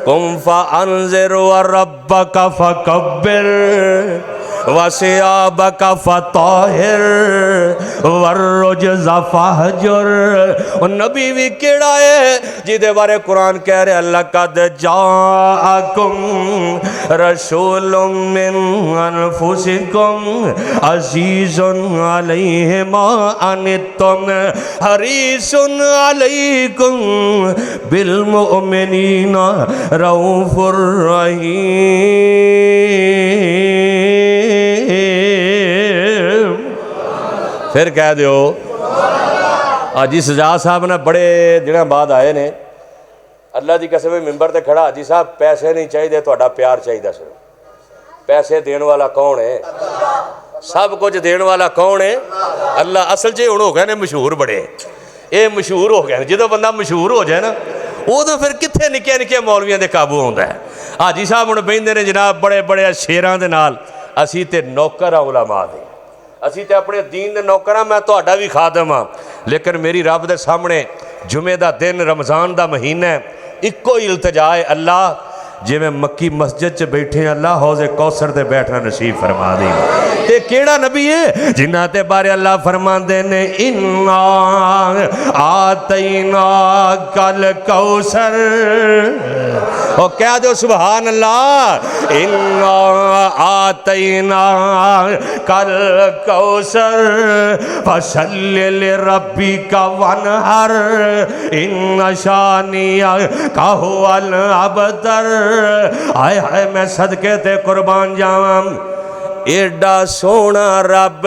कुम फअन्ज़िर व रब्बका फकब्बिर व सियाबका फताहिर वर्रुज्ज़ फहजुर। और नबी भी केड़ा है जिदे बारे कुरान कह रहे लक़द जाअकुम रसूलुम मिन अनफुसिकुम अज़ीज़ुन अलैहि मा अनित्तुम हरीसुन अलैकुम बिल मुमिनीना रऊफ़ुर रहीम। फिर कह दो हाजी सजाद साहब ने बड़े दिनों बाद आए ने, अल्लाह की कसम मिंबर ते खड़ा, हाजी साहब पैसे नहीं चाहिए तुहाडा प्यार चाहिए सिर्फ। पैसे देने वाला कौन है? सब कुछ देने वाला कौन है? अल्लाह। असल च हुण हो गए ने मशहूर बड़े, ये मशहूर हो गए, जो बंदा मशहूर हो जाए ना उदों फिर कित्थे निक्के निक्के मौलवियां दे काबू आउंदा है। हाजी साहब हुण बहिंदे ने जनाब बड़े बड़े शेरां दे नाल, असीं ते नौकर आ उलमा दे, असीं ते अपने दीन दे नौकर आ, मैं तुहाडा भी खादम हाँ, लेकिन मेरी रब दे सामने जुमे का दिन रमज़ान का महीना है, इको ही इल्तजा है अल्लाह जिवें मक्की मस्जिद च बैठे अल्लाह हौज़े कौसर ते बैठना नसीब फरमा दी। ते केड़ा नबी है जिन्हां ते बारे अल्लाह फरमांदे ने इन्ना आतैना कल कौसर, ओ कह दो सुभान अल्लाह। इन्ना आतैना कल कौसर फसल्लि लिरब्बिका वनहर इन्ना शानिया का हुवल अबतर। आय हाय मैं सदके ते कुर्बान जावां, एडा सोना रब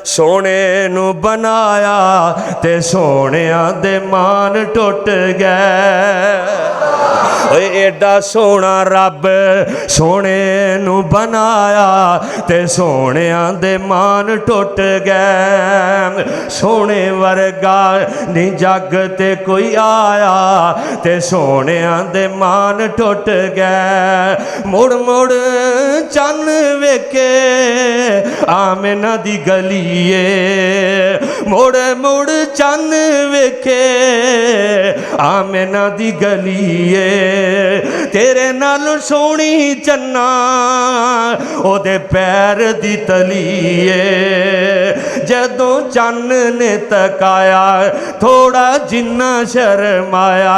सोने नू बनाया ते सोनिया दे मान टुट गए। एडा सोना रब सोने नू बनाया ते सोनिया दे मान टुट गए। सोने वर्गा नी जग ते कोई आया ते सोनिया दे मान टुट गए। मुड़ मुड़ चन वेखे आमिना दी गलीए, मुड़ मुड़ चन वेखे आमिना दी गलीए। तेरे नाल सोनी चन्ना ओदे पैर दी तलीए। जदों चन्न ने तकाया थोड़ा जिन्ना शर्माया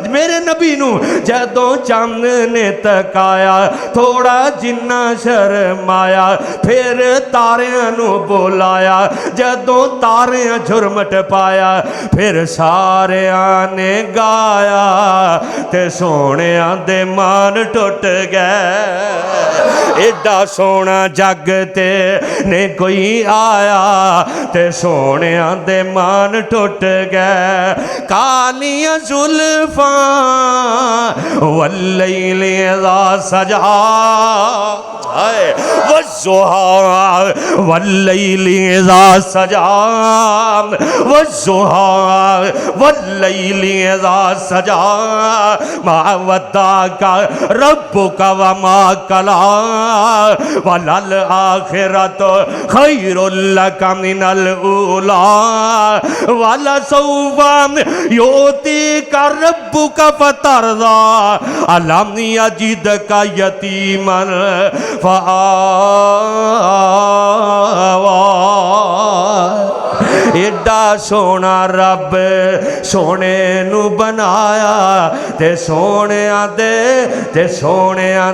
मेरे नबी नू, जदों चन्न ने तकाया थोड़ा जिन्ना शर्माया। फिर तारियां नू बुलाया जदों तारियां झुरमट पाया। फिर सारियां ने गाया ते सोनिया दे मान टुट गए। एडा सोना जग ते ने कोई आया ते सोनिया दे मान टुट गए। कालियां जुल्फां वल्लैली इज़ा सजा वज़्ज़ुहा वल्लैली इज़ा सजा वज़्ज़ुहा वल्लैली इज़ा सजा मा वद्दाका रब्बुका व मा कला वलल आखिरतु खैरुल लका मिनल ऊला वलसौफा युतीका रब्बुका फतरदा अलम यजिदका यतीमन फआवा। एडा सोना रब सोने नू बनाया ते सोनिया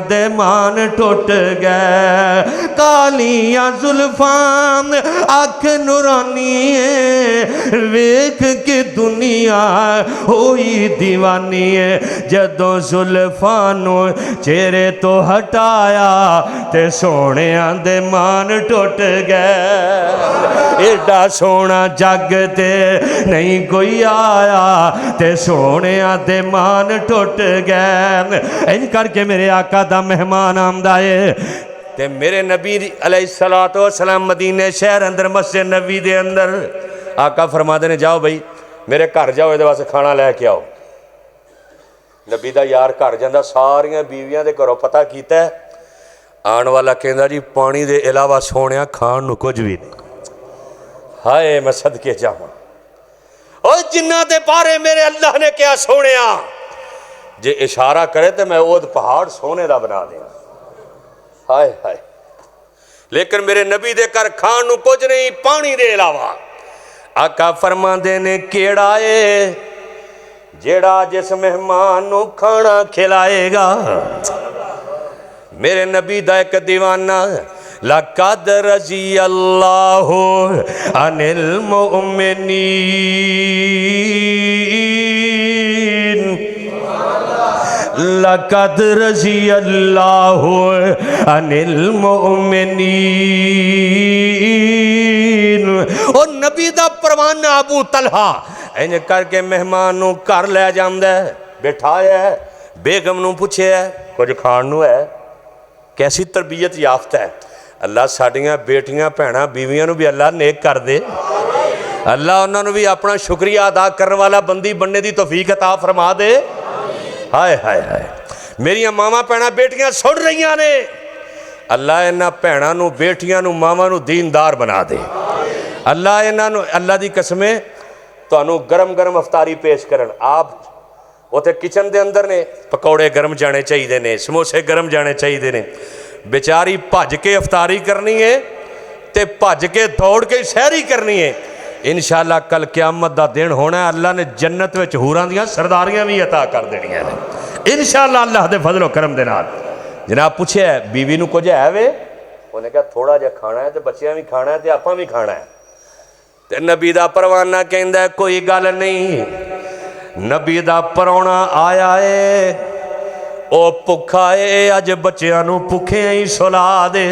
दे मान टुट गए। कालियां जुल्फां अख नूरानी वेख के दुनिया होई दीवानी। जदों जुल्फां नू चेहरे तो हटाया ते सोनिया दे मान टुट गए। एडा सोना जग ते नहीं कोई आया ते सोनिया दे मान टुट गए। इंज करके मेरे आका दा मेहमान आंदा है ते मेरे नबी अलैहिस्सलातु वस्सलाम मदीने शहर अंदर मस्जिद नबी दे अंदर आका फरमाते ने जाओ भाई मेरे घर जाओ ये वास्ते खाना लैके आओ। नबी दा यार घर जांदा सारियां बीवियां दे घरों पता कीता आने वाला कहंदा जी पानी दे इलावा सोनिया खाण नूं कुछ भी नहीं। हाय मैं सदके जावां और जिन्ना दे बारे मेरे अल्लाह ने क्या सोनिया जे इशारा करे तो मैं ओद पहाड़ सोने दा बना दें। हाय हाय लेकिन मेरे नबी दे घर खाण नूं कुछ नहीं पानी दे इलावा। आका फरमांदे ने केड़ा है जेड़ा जिस मेहमान नूं खाना खिलाएगा। मेरे नबी दा एक दीवाना लक़द रज़ी अल्लाहु अनिल मुमिनीन लक़द रज़ी अल्लाहु अनिल मुमिनीन। और नबी दा परवाना अबू तलहा इंज करके मेहमान नूं घर लै जांदा बिठाया बेगम नूं पुछया कुछ खाण नूं है। कैसी तरबियत याफ्ता है। अल्लाह साडियां बेटियां भैणां बीवियां नूं भी अल्लाह नेक कर दे। अल्लाह उन्होंने भी अपना शुक्रिया अदा करने वाला बंदी बनने की तौफीक अता फरमा दे। हाय हाय हाय मेरिया मावां भैणां बेटियां सुन रही ने। अल्लाह इन्हां भैणां नूं बेटियां नूं मावां नूं दीनदार बना दे। अल्लाह इन्हां नूं अल्लाह दी कसमें ਤੁਹਾਨੂੰ गरम गरम अफतारी पेश करन। आप उत्थे किचन के अंदर ने, पकौड़े गर्म जाने चाहिए ने, समोसे गर्म जाने चाहिए ने। बेचारी भज के अफतारी करनी है तो भज के दौड़ के सहरी करनी है। इंशाअल्लाह कल क़यामत का दिन होना है, अल्लाह ने जन्नत में हूरां दियां सरदारियां भी अता कर देनियां ने इंशाअल्लाह अल्लाह के फजलो करम दे नाल। जनाब पूछे बीवी नूं कुछ है वे, उन्हें कहा थोड़ा जिहा खाना है तो बच्चियां भी खाना है तो आपां भी खाना है। तो नबी दा परवाना कहंदा कोई गल नहीं, नबी दा परौना आया है, ओ भुखा है, अज बच्चियां नूं भुखे ही सुला दे।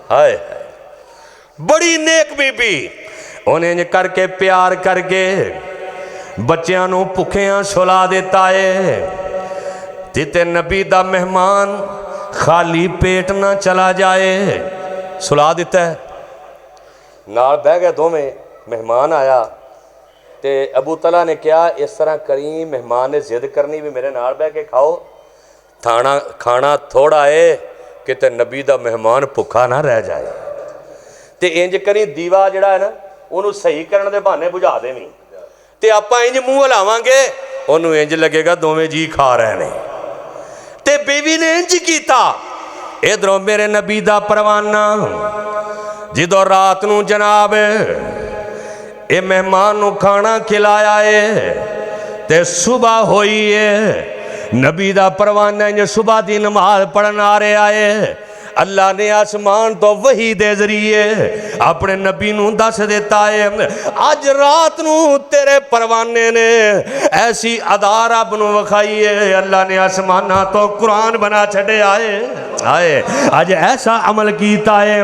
हाय बड़ी नेक बीबी, उन्हें करके प्यार करके बच्चियां नूं भुखियां सुला देता है। ते नबी दा मेहमान खाली पेट ना चला जाए, सुला दिता है। नाल बह गए दोवें, मेहमान आया तो अबू तला ने कहा इस तरह करी, मेहमान ने जिद करनी भी मेरे नाल बह के खाओ, खाना थोड़ा है कि नबी दा मेहमान भुखा ना रह जाए। तो इंज करी दीवा जिहड़ा है ना उन्होंने सही करने के बहाने बुझा देवी, तो आप इंज मूँह हिलावांगे उन्होंने इंज लगेगा दोवें जी खा रहे हैं। तो बीवी ने इंज किया। इधरों मेरे नबी दा परवाना जो रात नूं जनाब ये मेहमान नूं खाना खिलाया है तो सुबह हुई है, नबी दा परवाना इंज सुबह की नमाज पढ़न आ रहा है। अल्लाह ने आसमान तो वही दे जरिए अपने नबी नूं दस देता है अज रात नूं तेरे परवाने ने ऐसी अदा रब नूं विखाई है। अल्लाह ने आसमाना तो कुरान बना छड़े आए अज ऐसा अमल किया है।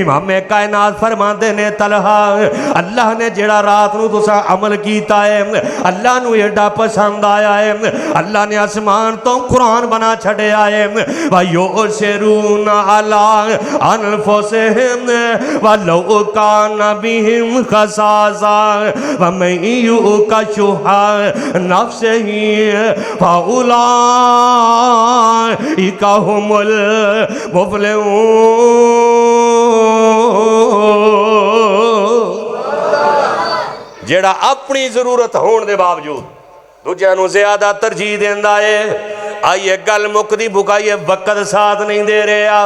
इमाम कायनात फरमाते ने तलहा अल्लाह ने जेड़ा रात नूं तुसा अमल किया है अल्लाह नूं एडा पसंद आया है, अल्लाह ने आसमान तो कुरान बना छड़े आए भाइयों शेरूना अला अनफुसिहिम वलौ कान बिहिम खसासा वमन युकशुहा नफ्सिही फउलाइका हुमुल मुफलिहून। जेड़ा अपनी जरूरत होने के बावजूद दूजियां नूं ज्यादा तरजीह देंदा है। आइए गल मुकदी बुकाइए, वक़्त साथ नहीं दे रहा।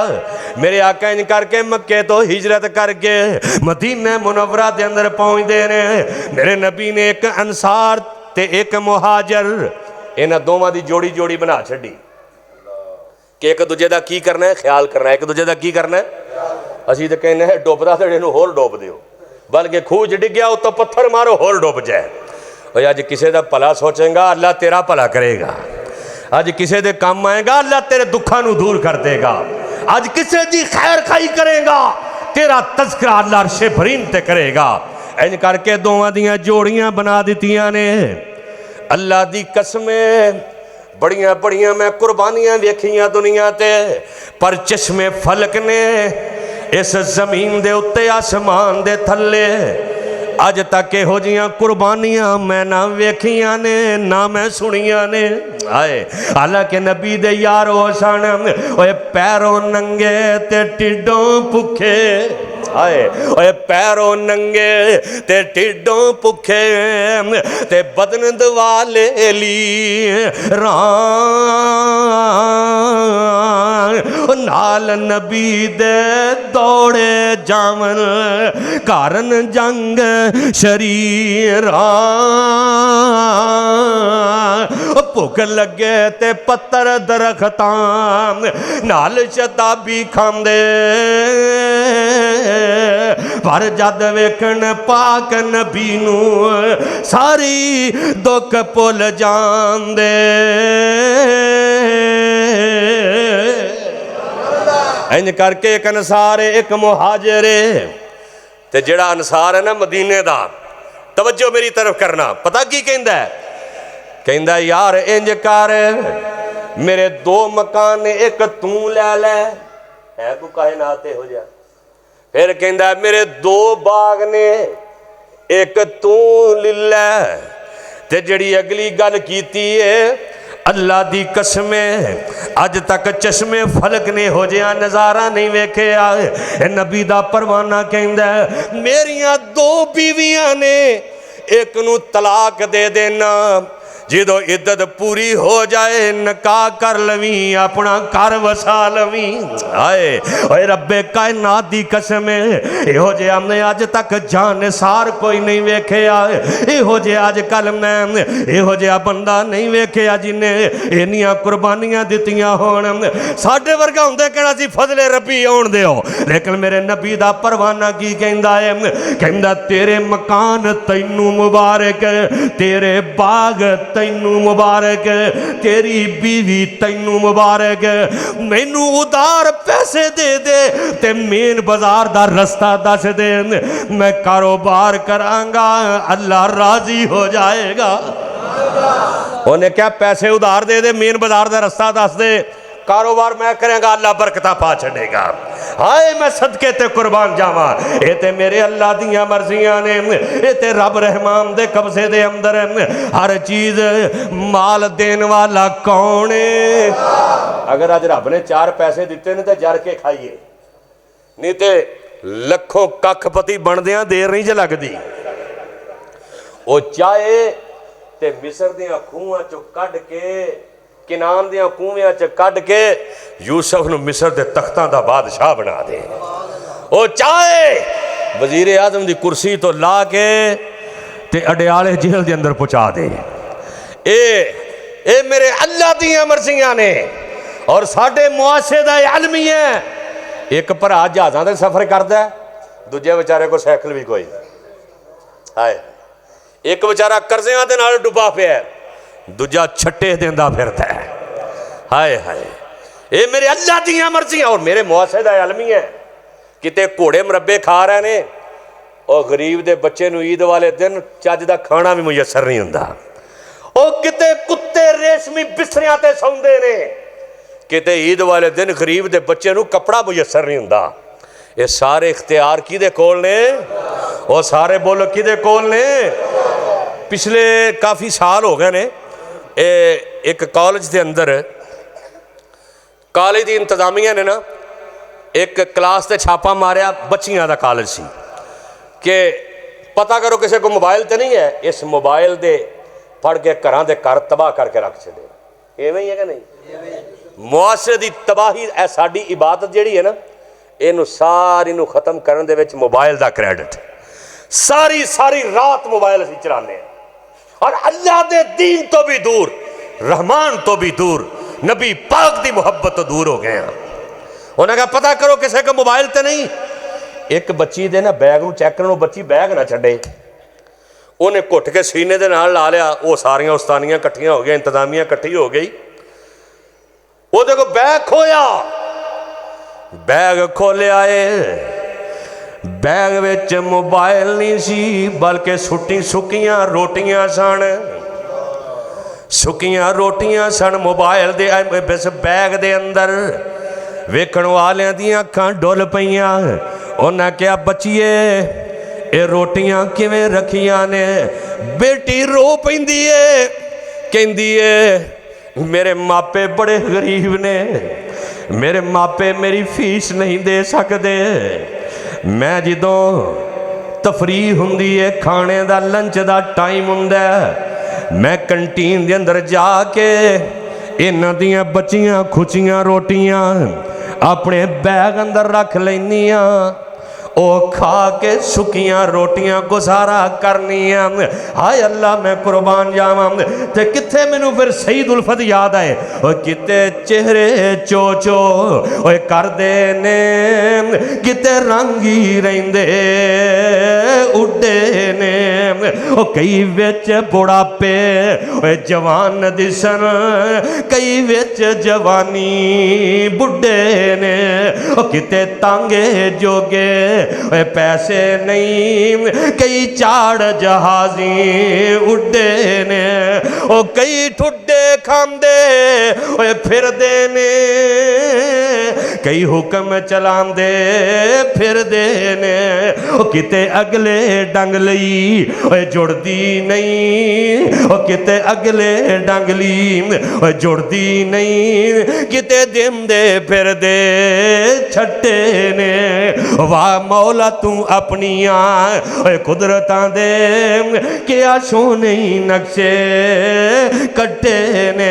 मेरे आका इन करके मक्के तो हिजरत करके मदीने मुनव्वरा के अंदर पहुँचते ने। मेरे नबी ने एक अंसार ते एक मुहाजर इन्हां दोवां दी जोड़ी जोड़ी बना छड्डी कि एक दूजे का की करना है, ख्याल करना है, एक दूजे का की करना है। असीं तो कहने हैं डुबदा तो इहनूं होर डुब दिओ, बल्कि खूह च डिग्गिया उत्तों पत्थर मारो होर डुब जाए। और अज किसी का भला सोचेगा अल्लाह तेरा भला करेगा, अज किसी के काम आएगा अल्लाह तेरे दुखों को दूर कर देगा, अज किसी की खैर खाई करेगा तेरा तज़किरा अल्लाह अर्शे भरीन ते करेगा। इंज करके दोवां दियां जोड़ियां बना दित्तियां ने। अल्लाह दी कसमें बड़ियां बड़ियां मैं कुर्बानियां वेखियां दुनिया ते, पर चश्मे फलक ने इस जमीन दे उत्ते आसमान दे थल्ले अज तक इहो जिहियां कुर्बानियां मैं ना वेखियां ने ना मैं सुनिया ने। आए हालांकि नबी दे यार हो सन ओए पैरों नंगे ते टिड्डों भुखे, आए ओए पैरों नंगे ते टिड्डों भुखे ते बदन दवाले ली नाल नबी दे दौड़े जावन कारण जंग शरीरा भुख लगे ते पत्थर दरख्तां नाल शताबी खांदे, पर जद वेखन पाक नबी नूं सारी दुख भुल जांदे। इंज करके एक अंसार एक मुहाजिर ते जेड़ा अंसार है ना मदीने दा, तवज्जो मेरी तरफ करना, पता की कहंदा है? कहंदा यार इंज कर मेरे दो मकान ने एक तू लै लै है को काहे नाते हो जा। फिर कहंदा मेरे दो बाग ने एक तू ले लै। ते जड़ी अगली गल कीती है अल्लाह दी कसमें अज तक चश्मे फलक ने हो जिहा नज़ारा नहीं वेखिया। नबी दा परवाना कहंदा मेरियां दो बीवियां ने एक नू तलाक दे देना, जो इद्दत पूरी हो जाए निकाह कर लवी, अपना घर वसा लवी। आए ओए रब्बे कायनात दी कसम है, इहो जे हमने अज तक जानसार कोई नहीं वेख्या, इहो जे अज कल मैं इहो जिहा बंदा नहीं वेख्या जिन्हें इन्नियां कुर्बानियां दित्तियां होण। साडे वर्गा हुंदे कहना सी फजले रब्बी आउण दिओ, लेकिन मेरे नबी दा परवाना की कहंदा है, कहंदा तेरे मकान तैनू मुबारक, तेरे बाग तैनू मुबारक, तेरी बीवी तैनू मुबारक, मैनू उधार पैसे दे दे ते मेन बाजार दा रस्ता दस दे, मैं कारोबार करांगा, अल्लाह राजी हो जाएगा। उन्हें क्या पैसे उधार दे दे, मेन बाजार दा रस्ता दस दे, कारोबार मैं करेंगा, अल्लाह बरकता पा छड़ेगा। हाय मैं सदके ते कुर्बान जावा, ये ते मेरे अल्लाह दियां मर्जियां ने, ये ते रब रहमान दे कब्जे दे अंदर है हर चीज। माल देने वाला कौन है? अगर अज रब ने 4 पैसे दिते ने तो जर के खाइए, नहीं तो लखों कखपति बनदियां देर नहीं ज लगदी। वो चाहे ते मिस्र दियां खूहां चों कढ के, किनान दियां खूहियां च कढ के यूसुफ नूं मिस्र दे तख्तां दा बादशाह बना दे। वो चाहे वजीर आजम दी कुर्सी तो ला के ते अडियाले जेल दे अंदर पहुंचा दे। ए मेरे अल्लाह दियां मर्जियां ने और साडे मुआशरे दा आलमी है। एक भरा जहाज़ां दे सफर करदा, दूजे बेचारे को साइकिल भी कोई। हाय एक बेचारा कर्जियां दे नाल डुबा पिया, दूजा छट्टे देंदा फिरदा है। हाय हाय ये मेरे अल्लाह दियां मर्जियां और मेरे मुआशरे दा आलमी है। किते घोड़े मुरब्बे खा रहे ने और गरीब दे बच्चे नूं ईद वाले दिन चज दा खाना भी मुयसर नहीं हुंदा। और किते कुत्ते रेशमी बिस्तरियां ते सौंदे ने, किते ईद वाले दिन गरीब दे बच्चे नूं कपड़ा मुयसर नहीं हुंदा। ये सारे इख्तियार किहदे कोल ने? और सारे बोलो किहदे कोल ने? पिछले काफ़ी साल हो गए ने, एक कॉलेज के अंदर कॉलेज की इंतजामिया ने ना एक क्लास से छापा मारिया, बच्चियां का कॉलेज सी, कि पता करो किसी को मोबाइल तो नहीं है। इस मोबाइल दे फड़ के घरां दे घर तबाह करके रख छड़े। इवें ही है कि नहीं? मुआशरे की तबाही है। साडी इबादत जिहड़ी है ना, इनू सारी नू खत्म करन दे विच मोबाइल का क्रेडिट। सारी सारी रात मोबाइल असीं चलाने और अल्लाह दे दीन तो भी दूर, रहमान तो भी दूर, नबी पाक दी मुहब्बत तो दूर हो गए हैं। उन्हें कहा पता करो किसी का मोबाइल तो नहीं। एक बच्ची दे ना बैग नूं चैक करन, बच्ची बैग ना छड्डे, उन्हें घुट के सीने दे नाल ला लिया। वो सारियां उस्तानियां इकट्ठियां हो गई, इंतजामिया इकट्ठी हो गई। वो देखो बैग खोया, बैग खोलिया बैग विच मोबाइल नहीं सी, बल्कि सुक्कियां रोटियां सन। सुक्कियां रोटियां सन मोबाइल दे इस बैग दे अंदर। वेखण वालियां दियां अखां डुल पईयां। उन्हें क्या बच्चिए ये रोटियां किवें रखियां ने? बेटी रो पैंदी है, कहंदी है मेरे मापे बड़े गरीब ने, मेरे मापे मेरी फीस नहीं दे सकते। मैं जदों तफरी हुंदी है, खाने का लंच का टाइम हुंदा, मैं कंटीन के अंदर जाके इन्हां दियां बचियां खुचियां रोटियां अपने बैग अंदर रख लैनियां। ओ खा के सुक्कियां रोटियां गुजारा करनियां। हाय अल्लाह मैं कुर्बान जावां। ते किथे मैनू फिर सईद उल्फत याद आए, ओ किते चेहरे चो चो ओए करदे ने, किते रंगी रहिंदे उड्डे ने। ओ कई विच बुढ़ापे ओए जवान दिसन, कई विच जवानी बुढ़े ने। ओ किते तांगे जोगे पैसे नहीं, कई चाड़ जहाजी उड्डे ने। ओ कई ठुड्डे खांदे ओए फिरदे ने, कई हुक्म चलांदे फिरदे ने। ओ किते अगले डंग लई ओए जुड़दी नहीं, ओ किते अगले डंग लई ओए जुड़दी नहीं, किते दिंदे फिरदे छट्टे ने। वाह मौला तू अपनिया कुदरतां दे क्या सोने नक्शे कट्टे ने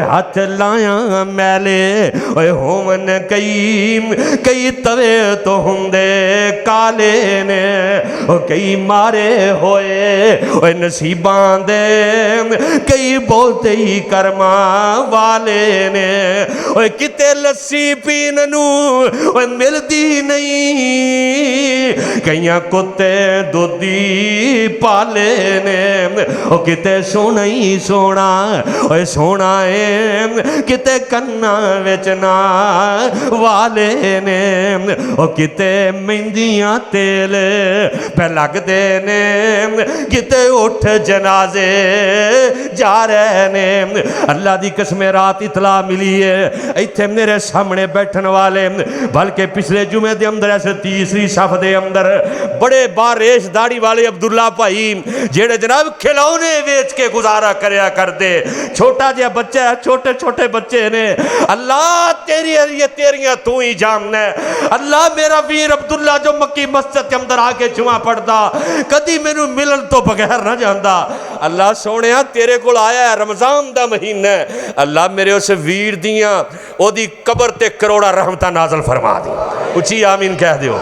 हाथ लाया मैले होवन कई तवे तो होंदे काले ने कई मारे होए नसीबां दे कई बहुते ही कर्मा वाले ने किते लस्सी पीन नू मिलदी नहीं कईयां कुत्ते दुधी पाले ने किते सोना ही सोना सोना है किते कन्ना विच ना वाले ने किते मेहंदियां तेल पे लगदे ने किते उठ जनाजे जा रहे ने अल्लाह दी कसम रात इतला मिली है इत्थे मेरे सामने बैठन वाले बल्कि पिछले जुमे दे अंदर ऐसे तीसरी सफ दे अंदर बड़े बारेश दाढ़ी वाले अब्दुल्ला भाई जेड़े जनाब खिलौने वेच के गुजारा करया करते छोटा जिहा बच्चा है छोटे छोटे बच्चे ने अल्लाह तेरियां तू ही जानना अल्लाह मेरा वीर अब्दुल्ला जो मक्की मस्जिद के अंदर आके जुमा पढ़दा कदी मैनू मिलन तो बगैर ना जांदा अल्लाह सोने तेरे कोल आया है रमजान दा महीना अल्लाह मेरे उस वीर दियां ओदी कबर ते करोड़ा रहमतां नाज़िल फरमा दी उची आमीन कह दियो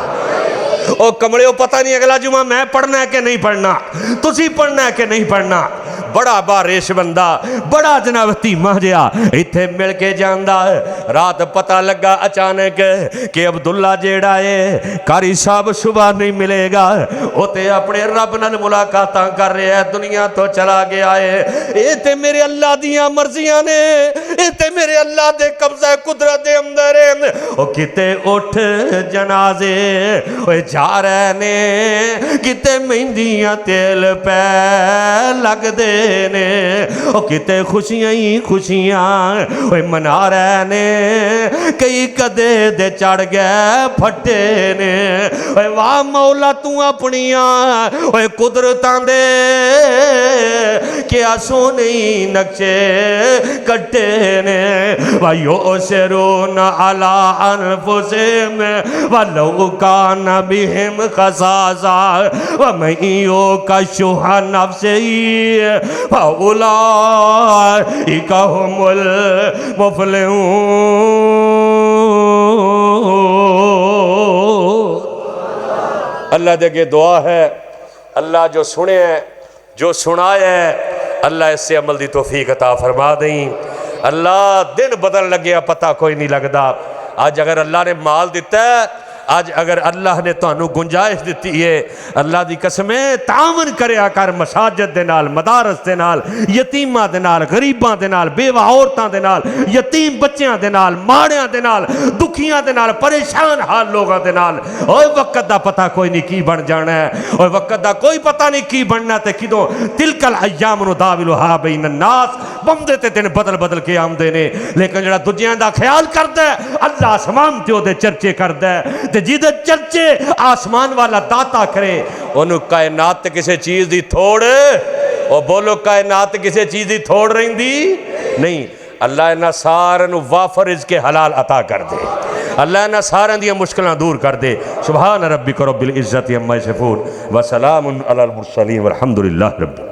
ओ कमले पता नहीं अगला जुमा मैं पढ़ना है कि नहीं पढ़ना तुसी पढ़ना है कि नहीं पढ़ना बड़ा बारिश बंदा बड़ा जनाब धीमा जिहा इत्थे मिल के जांदा रात पता लगा अचानक कि अब्दुल्ला जेड़ा है कारी साहब सुबह नहीं मिलेगा वो ते अपने रब नाल मुलाकातां कर रहा है दुनिया तो चला गया है ये ते मेरे अल्लाह दियां मर्जियां ने ये ते मेरे अल्लाह दे कब्जा कुदरत दे अंदर है ओ किते उठ जनाजे ओए जा रहे ने किते मेहंदियां तेल पै लगदे ने ओ किते खुशियां ही खुशियां ओए मना रहे ने कई कदे दे चढ़ गए फटे ने ओए वाह मौला तू अपनिया ओए कुदरतां दे क्या सोने नक्शे कट्टे ने वायो सिरोन अला अनफुसिम वलौ कान बिहिम खसासा व मईयो का शुहा नफ्से फाउलाइका हुमुल मुफलिहून अल्लाह दे अगे दुआ है अल्लाह जो सुने जो सुनाया है अल्लाह इससे अमल दी तौफीक अता फरमा दें अल्लाह दिन बदल लगे पता कोई नहीं लगता आज अगर अल्लाह ने माल दिता है आज अगर अल्लाह ने तुहानू गुंजाइश दी है अल्लाह की कसम तावन करया कर मसाजिद दे नाल मदारस दे नाल यतीमां दे नाल गरीबां दे नाल बेवा औरतां दे नाल यतीम बच्चियां दे नाल माड़ियां दे नाल दुखियां दे नाल परेशान हाल लोगां दे नाल ओए वक्त दा पता कोई नहीं की बन जाना है ओए वक्त दा कोई पता नहीं की बनना ते किदों तिलकल अय्याम नुदाविलुहा बैनन नास बंदे ते दिन बदल बदल के आमदे ने लेकिन जेड़ा दूजियां दा ख्याल करदा है अल्लाह आसमान ते ओदे चर्चे करदा है जिदे चर्चे आसमान वाला दाता करे ओनू कायनात किसी चीज की थोड़ और बोलो कायनात किसी चीज की थोड़ रहिंदी नहीं अल्लाह इन्हां सारिआं नूं वाफर रिज़्क़े हलाल अता कर दे अल्लाह इन्हां सारिआं दियां मुश्किलां दूर कर दे सुभान रब्बिक रब्बिल इज्जति अम्मा यसिफून व सलामुन अलल मुरसलीन वल्हम्दुलिल्लाहि रब्बिल